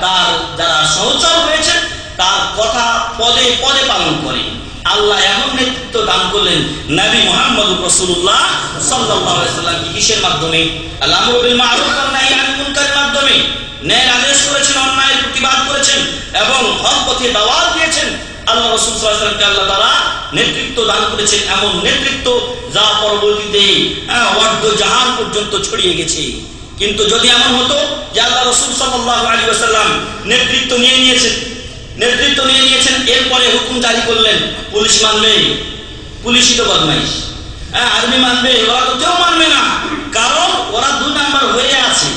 তার যারা সহচর হয়েছে তার কথা পদে পদে পালন করে। আল্লাহ এমন নেতৃত্ব দান করলেন নবী মুহাম্মদুর রাসূলুল্লাহ সাল্লাল্লাহু আলাইহি ওয়াসাল্লাম কিসের মাধ্যমে? আল-আমরু বিল মা'রুফ ওয়ান নাহই আনিল মুনকারের মাধ্যমে। ন্যায়ের আদেশ করেছেন, অন্যায়ের প্রতিবাদ করেছেন এবং হক পথে দাওয়াত দিয়েছেন। আল্লাহ রাসূল সাল্লাল্লাহু আলাইহি ওয়াসাল্লামকে আল্লাহ তাআলা নেতৃত্ব দান করেছেন, এমন নেতৃত্ব যা পরবর্তীতে অর্ধ জাহান পর্যন্ত ছড়িয়ে গেছে। কিন্তু যদি এমন হতো যে আল্লাহ রাসূল সাল্লাল্লাহু আলাইহি ওয়াসাল্লাম নেতৃত্ব নিয়ে নিয়েছেন, এরপরে হুকুম জারি করলেন, পুলিশ মানবে, পুলিশই তো বদমাইশ, আর্মি মানবে, ওরা তো কেউ মানবে না, কারণ ওরা 2 নাম্বার হয়ে আছে।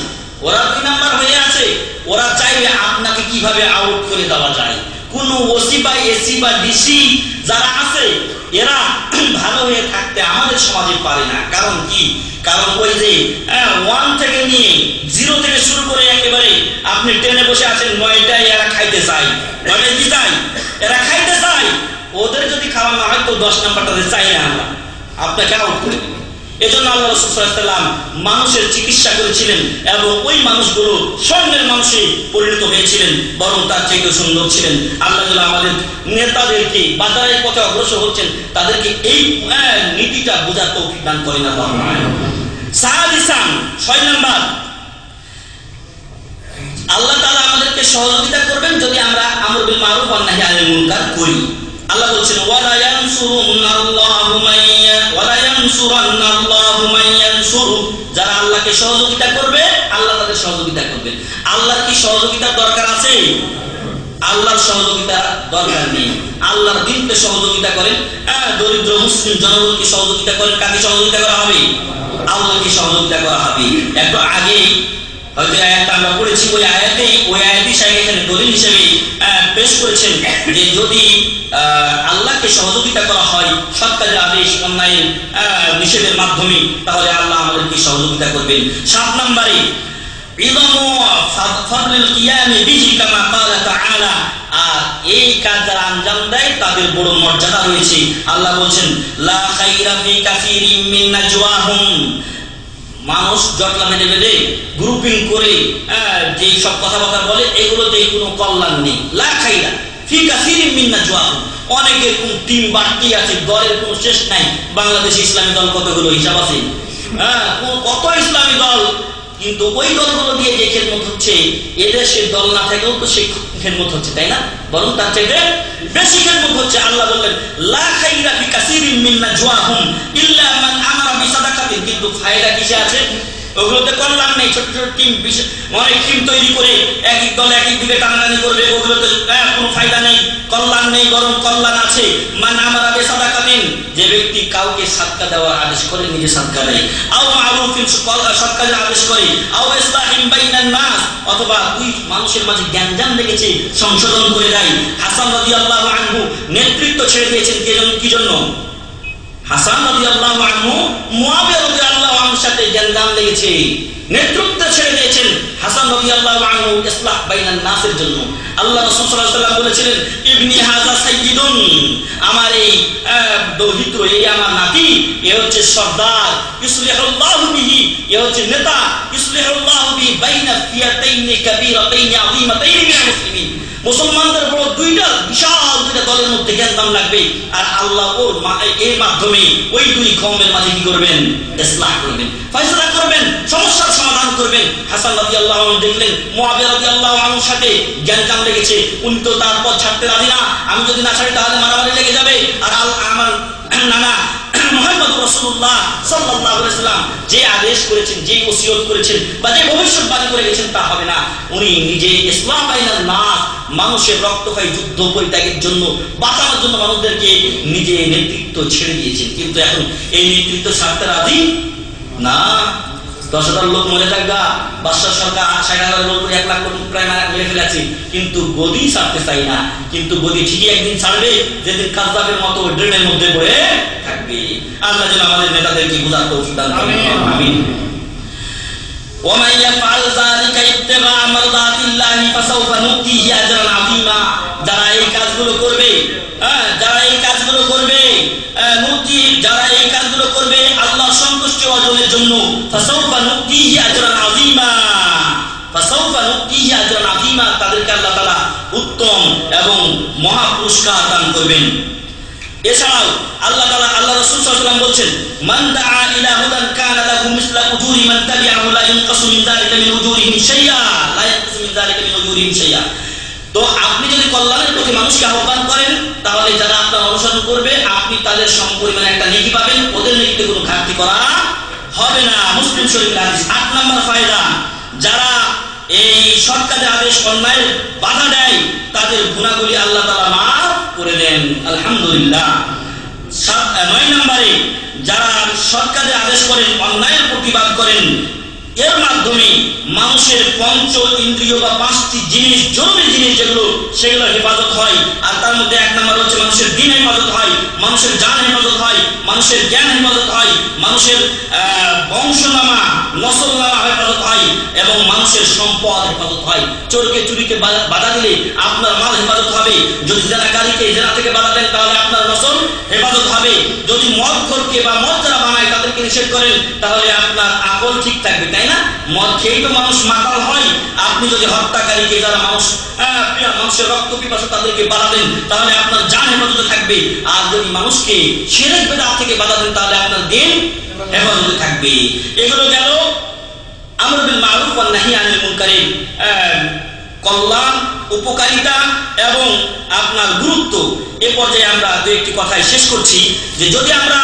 ওরা চাইবে আপনাকে কিভাবে আউট করে দেওয়া যায়। কোন ওসি বা এসি বা ডিসি যারা আছে এরা ভালো হয়ে থাকতে আমাদের সমাজে পারে না। কারণ কি? কারণ ওই যে 1 থেকে নিয়ে 0 থেকে শুরু করে একেবারে আপনি ট্রেনে বসে আছেন, 9টায় এরা খাইতে চায়, 9টায় কি চাই? এরা খাইতে চায়। ওদের যদি খাওয়া না হয় তো 10 নাম্বারটাতে চাই না আমরা, আপনাকে আউট করে দেব। এজন্য আল্লাহ রাসূল সাল্লাল্লাহু আলাইহি ওয়াসাল্লাম মানুষের চিকিৎসা করেছিলেন এবং ওই মানুষগুলো স্বর্ণের মানুষে পরিণত হয়েছিলেন, বরং তার চাইতে সুন্দর ছিলেন। আল্লাহ তাআলা আমাদের নেতাদেরকে বাজারের পথে অগ্রসর হচ্ছেন তাদেরকে এই নীতিটা বোঝার তৌফিক দান করেন আল্লাহ। সাহাদিসান 6 নাম্বার, আল্লাহ তাআলা আমাদেরকে সহযোগিতা করবেন যদি আমরা আমর বিল মারুফ ওয়ান নাহি আনিল মুনকার করি। আল্লাহ বলছেন ওয়ালা ইয়ানসুরুনাল্লাহু মান ইয়ানসুরু, যারা আল্লাহকে সহযোগিতা করবে আল্লাহ তাদের সহযোগিতা করবেন। আল্লাহর কি সহযোগিতার দরকার আছে? আল্লাহর সহযোগিতা দরকার নেই। আল্লাহর দিনকে সহযোগিতা করেন, দরিদ্র মুসলিম জনগণকে সহযোগিতা করেন, কাকে সহযোগিতা করা হবে? আল্লাহকে সহযোগিতা করা হবে। একটু আগে হয়তো আয়াতটা আমরা পড়েছি, ওই আয়াতই শাইখ এখানে দলিল হিসেবে পেশ করেছেন যে যদি আল্লাহকে সহযোগিতা করা হয় সৎ কাজের আদেশ অন্যায়ের নিষেধের মাধ্যমে, তাহলে আল্লাহ আমাদেরকে সহযোগিতা করবেন। 7 নম্বরে ইদামু ফাদলিল কিয়ামি বিহি কামা ক্বালা তাআলা। আর এই কাজ যারা আঞ্জাম দেয় তাদের বড় মর্যাদা রয়েছে। আল্লাহ বলছেন লা খাইরা ফি কাসীরিম মিন নাজওয়াহুম, মানুষ জটলা বেঁধে বেঁধে গ্রুপিং করে যে সব কথাবার্তা বলে এগুলোতে কোনো কল্যাণ নেই। লা খাইরা ফি কাসীরিম মিন নাজওয়াহুম, অনেকের কোন টিম বাড়তি আছে, দলের কোনো শেষ নাই। বাংলাদেশে ইসলামী দল কতগুলো হিসাব আছে, কত ইসলামী দল, কিন্তু ওই দলগুলো দিয়ে যে খেদমত হচ্ছে এদেশের দল না থাকলেও তো সেই খেদমত হচ্ছে, তাই না? বরং তার চাইতে বেশি খেদমত হচ্ছে। আল্লাহ বললেন লা খাইরা ফি কাসীরিম মিন নাজওয়াহুম ইল্লা মান আমারা বিসাদাকাতিন, কিন্তু ফায়দা কিসে আছে? ওগুলোতে কল্যাণ নেই। ছোট ছোট টিম, অনেক টিম তৈরি করে এক এক দল এক এক দিকে টানাটানি করবে, ওগুলোতে কোনো ফায়দা নেই, কল্যাণ নেই। বরং কল্যাণ আছে মান আমারা বিসাদাকাতিন, যে ব্যক্তি কাউকে সাদকা দেওয়ার আদেশ করে নিজে সাদকা দেয়, আও মারুফিন সৎ কাজের আদেশ করে, আও ইসলাহিম বাইনান নাস, অথবা দুই মানুষের মাঝে জ্ঞানজাম লেগেছে সংশোধন করে দেয়। হাসান রাদিয়াল্লাহু আনহু নেতৃত্ব ছেড়ে দিয়েছেন কি জন্য? হাসান রাদিয়াল্লাহু আনহু মুআবিয়া রাদিয়াল্লাহু আনহুর সাথে জ্ঞানজাম লেগেছে, নেতৃত্ব ছেড়ে দিয়েছেন হাসান রাদিয়াল্লাহু আনহু ইসলাহ বাইনান নাসের জন্য। আল্লাহ রাসূল সাল্লাল্লাহু আলাইহি ওয়াসাল্লাম বলেছিলেন ইবনি হাযা সাইয়্যিদুন, আমার এই দৌহিত্র, এই আমার নাতি, এ হচ্ছে সরদার, ইসলিহুল্লাহু বিহি, এ হচ্ছে নেতা, ইসলিহুল্লাহু বিহি বাইনা ফিয়াতাইনি কাবীরাতাইনি আযীমাতাইনি মিনাল মুসলিমিন। মুসলমানদের বড় দুইটা বিশাল দুইটা দলের মধ্যে জ্ঞানদাম লাগবে, আর আল্লাহ ওর এর মাধ্যমে ওই দুই কওমের মাঝে কি করবেন? ইসলাহ করবেন, ফয়সালা করবেন, সমস্যার সমাধান করবেন। হাসান রাদিয়াল্লাহু আনহু দেখলেন মুআবিয়া রাদিয়াল্লাহু আনহুর সাথে জ্ঞানদাম লেগেছে, উনি তো তারপর ছাড়তে রাজি না, আমি যদি না ছাড়ি তাহলে মারামারি লেগে যাবে। আর আমার নানা মুহাম্মদ রাসূলুল্লাহ সাল্লাল্লাহু আলাইহি ওয়াসাল্লাম যে আদেশ করেছেন, যে ওসিয়ত করেছেন বা যে ভবিষ্যৎবাণী করে গেছেন তা হবে না। উনি নিজে ইসলাম বাইনান নাস, মানুষের রক্তক্ষয়ী যুদ্ধ পরিত্যাগের জন্য, বাঁচানোর জন্য মানুষদেরকে নিজে নেতৃত্ব ছেড়ে দিয়েছেন। কিন্তু এখন এই নেতৃত্ব ছাড়তে রাজি না। 10,000 লোক মরে থাকবা, বাদশাহ সরকার 60,000 লোক 1 লাখ লোক প্রায় মেরে ফেলেছে, কিন্তু গদি ছাড়তে চাই না। কিন্তু গদি ঠিকই একদিন ছাড়বে, যেদিন কাযযাবের মতো ড্রেনের মধ্যে পড়ে থাকবে। আল্লাহ যেন আমাদের নেতাদেরকে বুঝার তৌফিক দান করেন, আমিন। ومن يفعل ذلك ابتغاء مرضات الله فسوف نؤتيه اجرا عظيما, যারা এই কাজগুলো করবে, যারা এই কাজগুলো করবে, যারা এই কাজগুলো করবে আল্লাহর সন্তুষ্টি অর্জনের জন্য, ফাসাউফা নুতিহি আজরান আযীমা, ফাসাউফা নুতিহি আজরান আযীমা, তাদেরকে আল্লাহ তাআলা উত্তম এবং মহা পুরস্কার দান করবেন। এছাড়াও আল্লাহ তাআলা, আল্লাহ রাসূল সাল্লাল্লাহু আলাইহি ওয়াসাল্লাম বলছেন মান দাআ ইলা হুদান কানা লাহু মিসলা উজুরি মান তাবি'াহু লা ইনকাসু মিন যালিকা মিন উজুরিহিম শাইআ, লা ইনকাসু মিন যালিকা মিন উজুরিহিম শাইআ। তো আপনি যদি কল্যাণের প্রতি মানুষকে আহ্বান করেন, তাহলে যারা আপনার অনুসরণ করবে আপনি তাদের সমপরিমাণে একটা নেকি পাবেন, ওদের নেকিতে কোনো ঘাটতি করা হবে না। মুসলিম শরীফের হাদিস। 8 নম্বর ফায়দা, যারা এই সৎ কাজের আদেশ অন্যায়ের বাধা দেয় তাদের গুনাহগুলি আল্লাহ তাআলা মাফ করে দেন, আলহামদুলিল্লাহ। 9 নম্বরে, যারা সৎ কাজের আদেশ করেন, অন্যায়ের প্রতিবাদ করেন, এর মাধ্যমে মানুষের পঞ্চ ইন্দ্রিয় বা 5টি জিনিস, জরুরি জিনিস যেগুলো, সেগুলো হেফাজত হয়। আর তার মধ্যে 1 নম্বর হচ্ছে মানুষের দিন হেফাজত হয়, মানুষের জান হেফাজত হয়, মানুষের জ্ঞান হেফাজত হয়, মানুষের বংশনামা নসলনামা হেফাজত হয় এবং মানুষের সম্পদ হেফাজত হয়। চোরকে চুরিকে বাধা দিলে আপনার মাল হেফাজত হবে, যদি জেনাকারীকে জেনা থেকে বাধা দেন তাহলে আপনার নসল হেফাজত হবে, যদি মদখোরকে বা মদ যারা বানায় তাদেরকে নিষেধ করেন তাহলে আপনার আকল ঠিক থাকবে, তাই না? মদ খেয়েই তো মানুষ মাতাল হয়। আপনি যদি হত্যাকারীকে, যারা মানুষের রক্ত পিপাসু তাদেরকে বাধা দেন তাহলে আপনার জান হেফাজতে থাকবে। আর যদি মানুষকে শিরক বিদআত থেকে বাধা দেন তাহলে আপনার দিন হেফাজতে থাকবে। এগুলো গেল আমর বিল মারুফ ওয়ান নাহি আনিল মুনকারের কল্যাণ, উপকারিতা এবং আপনার গুরুত্ব। এ পর্যায়ে আমরা দু একটি কথাই শেষ করছি যে যদি আমরা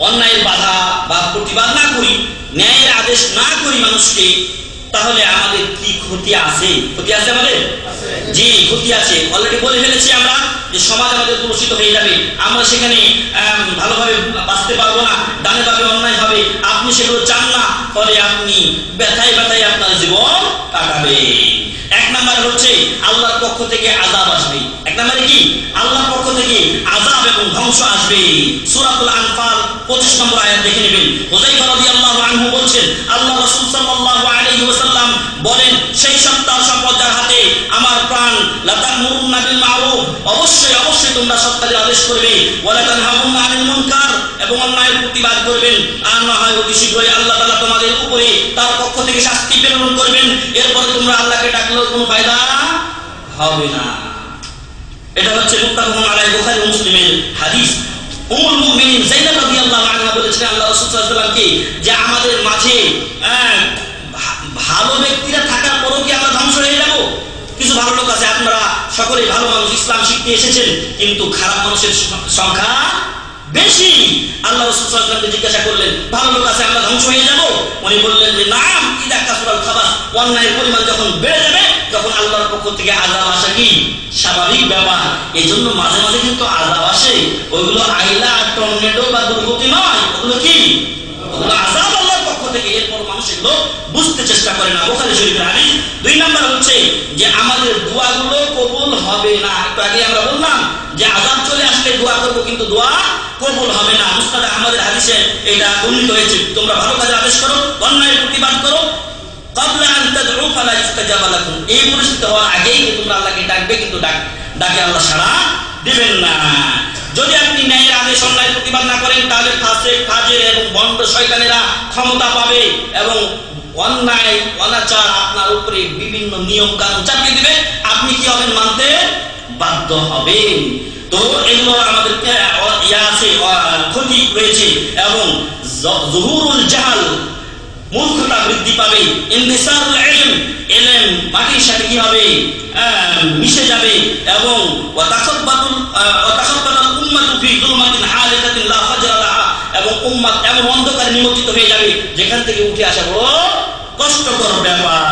অন্যায়ের বাধা বা প্রতিবাদ না করি, ন্যায়ের আদেশ না করি মানুষকে, তাহলে আমাদের কি ক্ষতি আছে? ক্ষতি আছে আমাদের? জি, ক্ষতি আছে। অলরেডি বলে ফেলেছি আমরা যে সমাজ আমাদের কলুষিত হয়ে যাবে, আমরা সেখানে ভালোভাবে বাঁচতে পারবো না, ডানে বামে অন্যায় হবে, আপনি সেগুলো চান না, ফলে আপনি ব্যথায় ব্যথায় আপনার জীবন কাটাবে। 1 নম্বর হচ্ছে আল্লাহর পক্ষ থেকে আযাব আসবে। 1 নম্বরে কি? আল্লাহর পক্ষ থেকে আযাব এবং ধ্বংস ধ্বংস আসবে। সূরাতুল আনফাল 25 নম্বর আয়াত দেখে নেবেন। হুযায়ফা রাদিয়াল্লাহু আনহু বলছেন, আল্লাহ রাসূল সাল্লাল্লাহু আলাইহি ওয়াসাল্লাম বলেন, সেই সত্তার শপথ যার হাতে আমার প্রাণ, লা তা'মুরুন্না বিল মা'রুফ, অবশ্যই অবশ্যই তোমরা সৎ কাজের আদেশ করবে, ওয়া লা তানহাউনা আনিল মুনকার, এবং অন্যায়ের প্রতিবাদ করবেন, আর না হয় অতি শীঘ্রই আল্লাহ তাআলা তোমাদের উপরে তার পক্ষ থেকে শাস্তি প্রেরণ করবেন। এরপরে তোমরা আল্লাহকে ডাকলেও কোনো ফায়দা হবে না। এটা হচ্ছে মুত্তাফাকুন আলাইহি, বুখারী ও মুসলিমের হাদিস। উম্মুল মুমিনিন যায়েদা রাদিয়াল্লাহু আনহা বলেছিলেন আল্লাহ রাসূল সাল্লাল্লাহু আলাইহি ওয়াসাল্লামকে, যে আমাদের মাঝে ভালো ব্যক্তিরা থাকার পরও কি আমরা ধ্বংস হয়ে যাব? কিছু ভালো লোক আছে, আপনারা সকলেই ভালো মানুষ, ইসলাম শিখতে এসেছেন, কিন্তু খারাপ মানুষের সংখ্যা বেশি। আল্লাহ রাসূল সাল্লাল্লাহু আলাইহি ওয়াসাল্লাম জিজ্ঞাসা করলেন, ভালো লোক আছে, আমরা ধ্বংস হয়ে যাব? উনি বললেন যে নাম, ইদা কাসুরাল খাবাস, অন্যায়ের পরিমাণ যখন বেড়ে যাবে তখন আল্লাহর পক্ষ থেকে আযাব আসা কি স্বাভাবিক ব্যাপার। এই জন্য মাঝে মাঝে কিন্তু আযাব আসে, ওইগুলো আইলা টর্নেডো বা দুর্গতি নয়, ওগুলো কি, ওগুলো আযাব আল্লাহর পক্ষ থেকে। এরপর মানুষ এগুলো বুঝতে চেষ্টা করে না। বুখারী শরীফের হাদিস। 2 নাম্বার হচ্ছে যে আমাদের দোয়াগুলো কবুল হবে না। একটু আগে আমরা বললাম যে আযাব চলে আসলে দোয়া করবো, কিন্তু দোয়া কবুল হবে না। মুসনাদ আহমদের হাদিসে এটা বর্ণিত হয়েছে, তোমরা ভালো কাজে আদেশ করো, অন্যায়ের প্রতিবাদ করো, ক্বাবলা আন তাদউ ফালা ইস্তাজাব লাকুম, এই পরিস্থিতি হওয়ার আগেই তোমরা আল্লাহকে ডাকবে, কিন্তু ডাকে আল্লাহ সাড়া দিবেন না। যদি আপনি ন্যায়ের আদেশ অন্যায়ের প্রতিবাদ না করেন, তাহলে ফাসিক, ফাজির এবং ভণ্ড শয়তানেরা ক্ষমতা পাবে এবং অন্যায় অনাচার আপনার উপরে বিভিন্ন নিয়ম কানুন চাপিয়ে দিবে। আপনি কি হবেন? মানতে বাধ্য হবেন। তো এগুলো আমাদের ক্ষতি রয়েছে, এবং যুহুরুল জাহাল, মূর্খতা বৃদ্ধি পাবে, ইনতিসারুল ইলম, ইলম মাটির সাথে কি হবে, মিশে যাবে, এবং ওয়াতাখাব্বাতুল উম্মাতু ফি যুলমাতিন হালিকাতিন লা ফাজরা লাহা, এবং উম্মত এমন অন্ধকারে নিমজ্জিত হয়ে যাবে যেখান থেকে উঠে আসা বড় কষ্টকর ব্যাপার।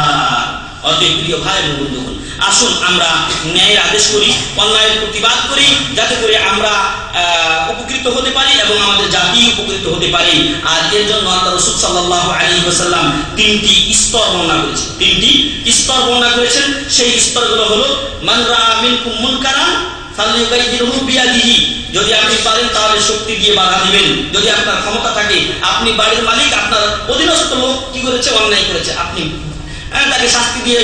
অতএব প্রিয় ভাই এবং বন্ধুগণ, আসুন আমরা ন্যায়ের আদেশ করি, অন্যায়ের প্রতিবাদ করি, যাতে করে আমরা উপকৃত হতে পারি এবং আমাদের জাতি উপকৃত হতে পারি। আর এর জন্য আল্লাহ রাসূল সাল্লাল্লাহু আলাইহি ওয়াসাল্লাম 3টি স্তর বর্ণনা করেছেন। 3টি স্তর বর্ণনা করেছেন। সেই স্তরগুলো হলো, মান রাআ মিনকুম মুনকারান ফালইউগাইয়িরহু বিয়াদিহি, যদি আপনি পারেন তাহলে শক্তি দিয়ে বাধা দিবেন। যদি আপনার ক্ষমতা থাকে, আপনি বাড়ির মালিক, আপনার অধীনস্থ লোক কি করেছে, অন্যায় করেছে, আপনি তাকে শাস্তি দিয়ে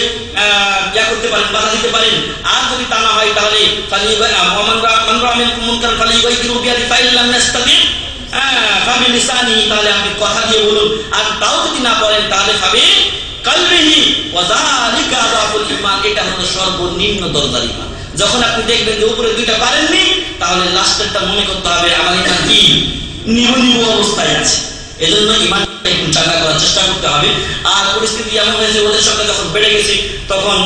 করতে পারেন, বাধা দিতে পারেন। আর যদি তা না হয় তাহলে তাহলে আপনি কথা দিয়ে বলুন। আর তাও যদি না পারেন তাহলে ভাবে কালবিহি ওয়া যালিকা আযাবুল ঈমান, এটা হলো সর্বনিম্ন দরজার ঈমান। যখন আপনি দেখবেন যে উপরে 2টা পারেননি, তাহলে লাস্টেরটা মনে করতে হবে আমার ঈমান কি নিবু অবস্থায় আছে। এজন্য ঈমান একটু চাঙ্গা করার চেষ্টা করতে হবে। আর পরিস্থিতি এমন হয়েছে, ওদের সঙ্গে যখন বেড়ে গেছে, তখন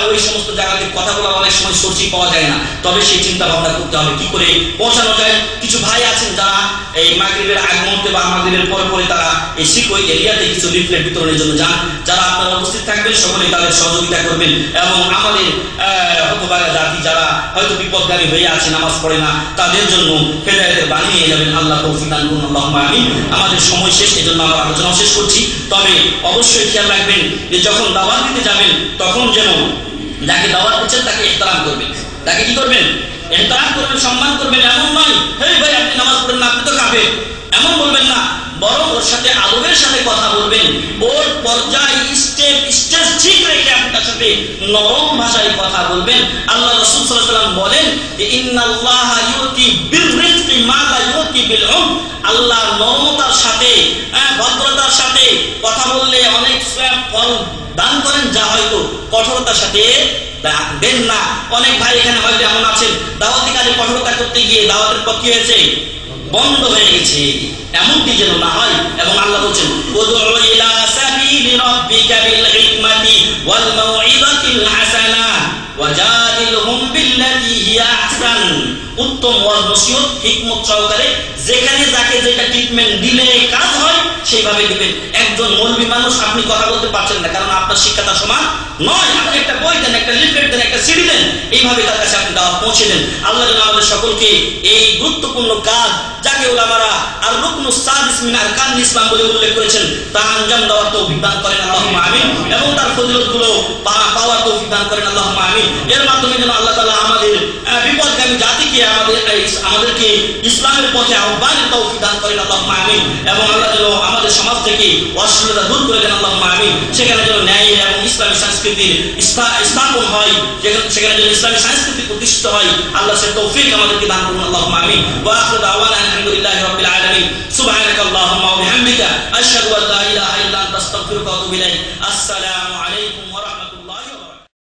ওই সমস্ত জায়গাতে কথা বলা অনেক সময় সর্ষি পাওয়া যায় না। তবে সেই চিন্তা ভাবনা করতে হবে কি করে পৌঁছানো যায়। কিছু ভাই আছেন যারা এই মাগরিবের আগ মুহূর্তে বা মাগরিবের পরে পরে তারা এই শিকই এরিয়াতে কিছু লিফলেট বিতরণের জন্য যান। যারা আপনারা উপস্থিত থাকবেন সকলেই তাদের সহযোগিতা করবেন, এবং আমাদের হতভাগা জাতি যারা হয়তো বিপদগামী হয়ে আছে, নামাজ পড়ে না, তাদের জন্য হেদায়েতের বাণী নিয়ে যাবেন। আল্লাহ তৌফিক দান করুন, আল্লাহুম্মা আমিন। আমাদের সময় শেষ, এজন্য আমরা আলোচনা শেষ করছি। তবে অবশ্যই খেয়াল রাখবেন যে যখন দাওয়াত দিতে যাবেন, তখন যেন যাকে দাওয়াত দিচ্ছেন তাকে ইহতারাম করবেন। তাকে কি করবেন? ইহতারাম করবেন, সম্মান করবেন। এমন নয়, হে ভাই আপনি নামাজ পড়েন না, আপনি তো কাফের, এমন বলবেন না। বরং ওর সাথে আদবের সাথে কথা বলবেন, ওর পর্যায় স্টেজ ঠিক রেখে আপনি তার সাথে নরম ভাষায় কথা বলবেন। আল্লাহ রাসূল সাল্লাল্লাহু আলাইহি ওয়াসাল্লাম বলেন যে ইন্নাল্লাহা ইউতি বিররিজকি মা লা ইউতি বিল উম, আল্লাহ নরমতার সাথে, ভদ্রতার সাথে কথা বললে অনেক ফল দান করেন, যা হয়তো কঠোরতার সাথে দেন না। অনেক ভাই এখানে হয়তো এমন আছেন, দাওয়াতি কাজে কঠোরতা করতে গিয়ে দাওয়াতের পথ কি হয়েছে, বন্ধ হয়ে গেছে। এমনটি যেন না হয়। এবং আল্লাহ বলছেন উদউ ইলা সাবিলি রাব্বিকা বিল হিকমাতি ওয়াল মাউইযাতিল হাসানা ওয়াজাদিলহুম বিল্লাতী হিয়া আহসান, উত্তম ওয়াজ নসিহত হিকমত সহকারে, যেখানে যাকে যেটা ট্রিটমেন্ট দিলে কাজ হয় সেইভাবে দিবেন। একজন মৌলবী মানুষ আপনি কথা বলতে পারছেন না, কারণ আপনার শিক্ষাটা সমান নয়। আপনি একটা বই দেন, একটা লিফলেট দেন, একটা সিডি দেন, এইভাবে তার কাছে আপনি দাওয়াত পৌঁছে দেন। আল্লাহ যেন আমাদের সকলকে এই গুরুত্বপূর্ণ কাজ যাকে উলামারা আর রুকনুস সাদিস মিন আরকানিল ইসলাম বলে উল্লেখ করেছেন, তা আঞ্জাম দেওয়ার তৌফিক দান করেন আল্লাহুম্মা আমিন, এবং তার ফজিলতগুলো পাওয়ার তৌফিক দান করেন আল্লাহুম্মা আমিন। এর মাধ্যমে যেন আল্লাহ তাআলা আমাদের বিপদগামী জাতিকে আমাদেরকে ইসলামের পথে আহ্বানের তৌফিক দান করেন আল্লাহুম্মা আমিন, এবং আল্লাহ যেন আমাদের সমাজ থেকে অশ্লীলতা দূর করে দেন আল্লাহুম্মা আমিন। সেখানে যেন ন্যায় এবং ইসলামী সংস্কৃতির স্থাপন হয়, সেখানে যেন ইসলামী সংস্কৃতি প্রতিষ্ঠিত হয়, আল্লাহ সে তৌফিক আমাদেরকে দান করুন আল্লাহুম্মা আমিন। ওয়া আখিরু দাওয়ানা আলহামদুলিল্লাহি রাব্বিল আলামিন। সুবহানাকা আল্লাহুম্মা ওয়া বিহামদিকা আশহাদু আল্লা ইলাহা ইল্লা আনতা আস্তাগফিরুকা ওয়া আতুবু ইলাইক। আসসালামু আলাইকুম ওয়া রাহমাতুল্লাহ।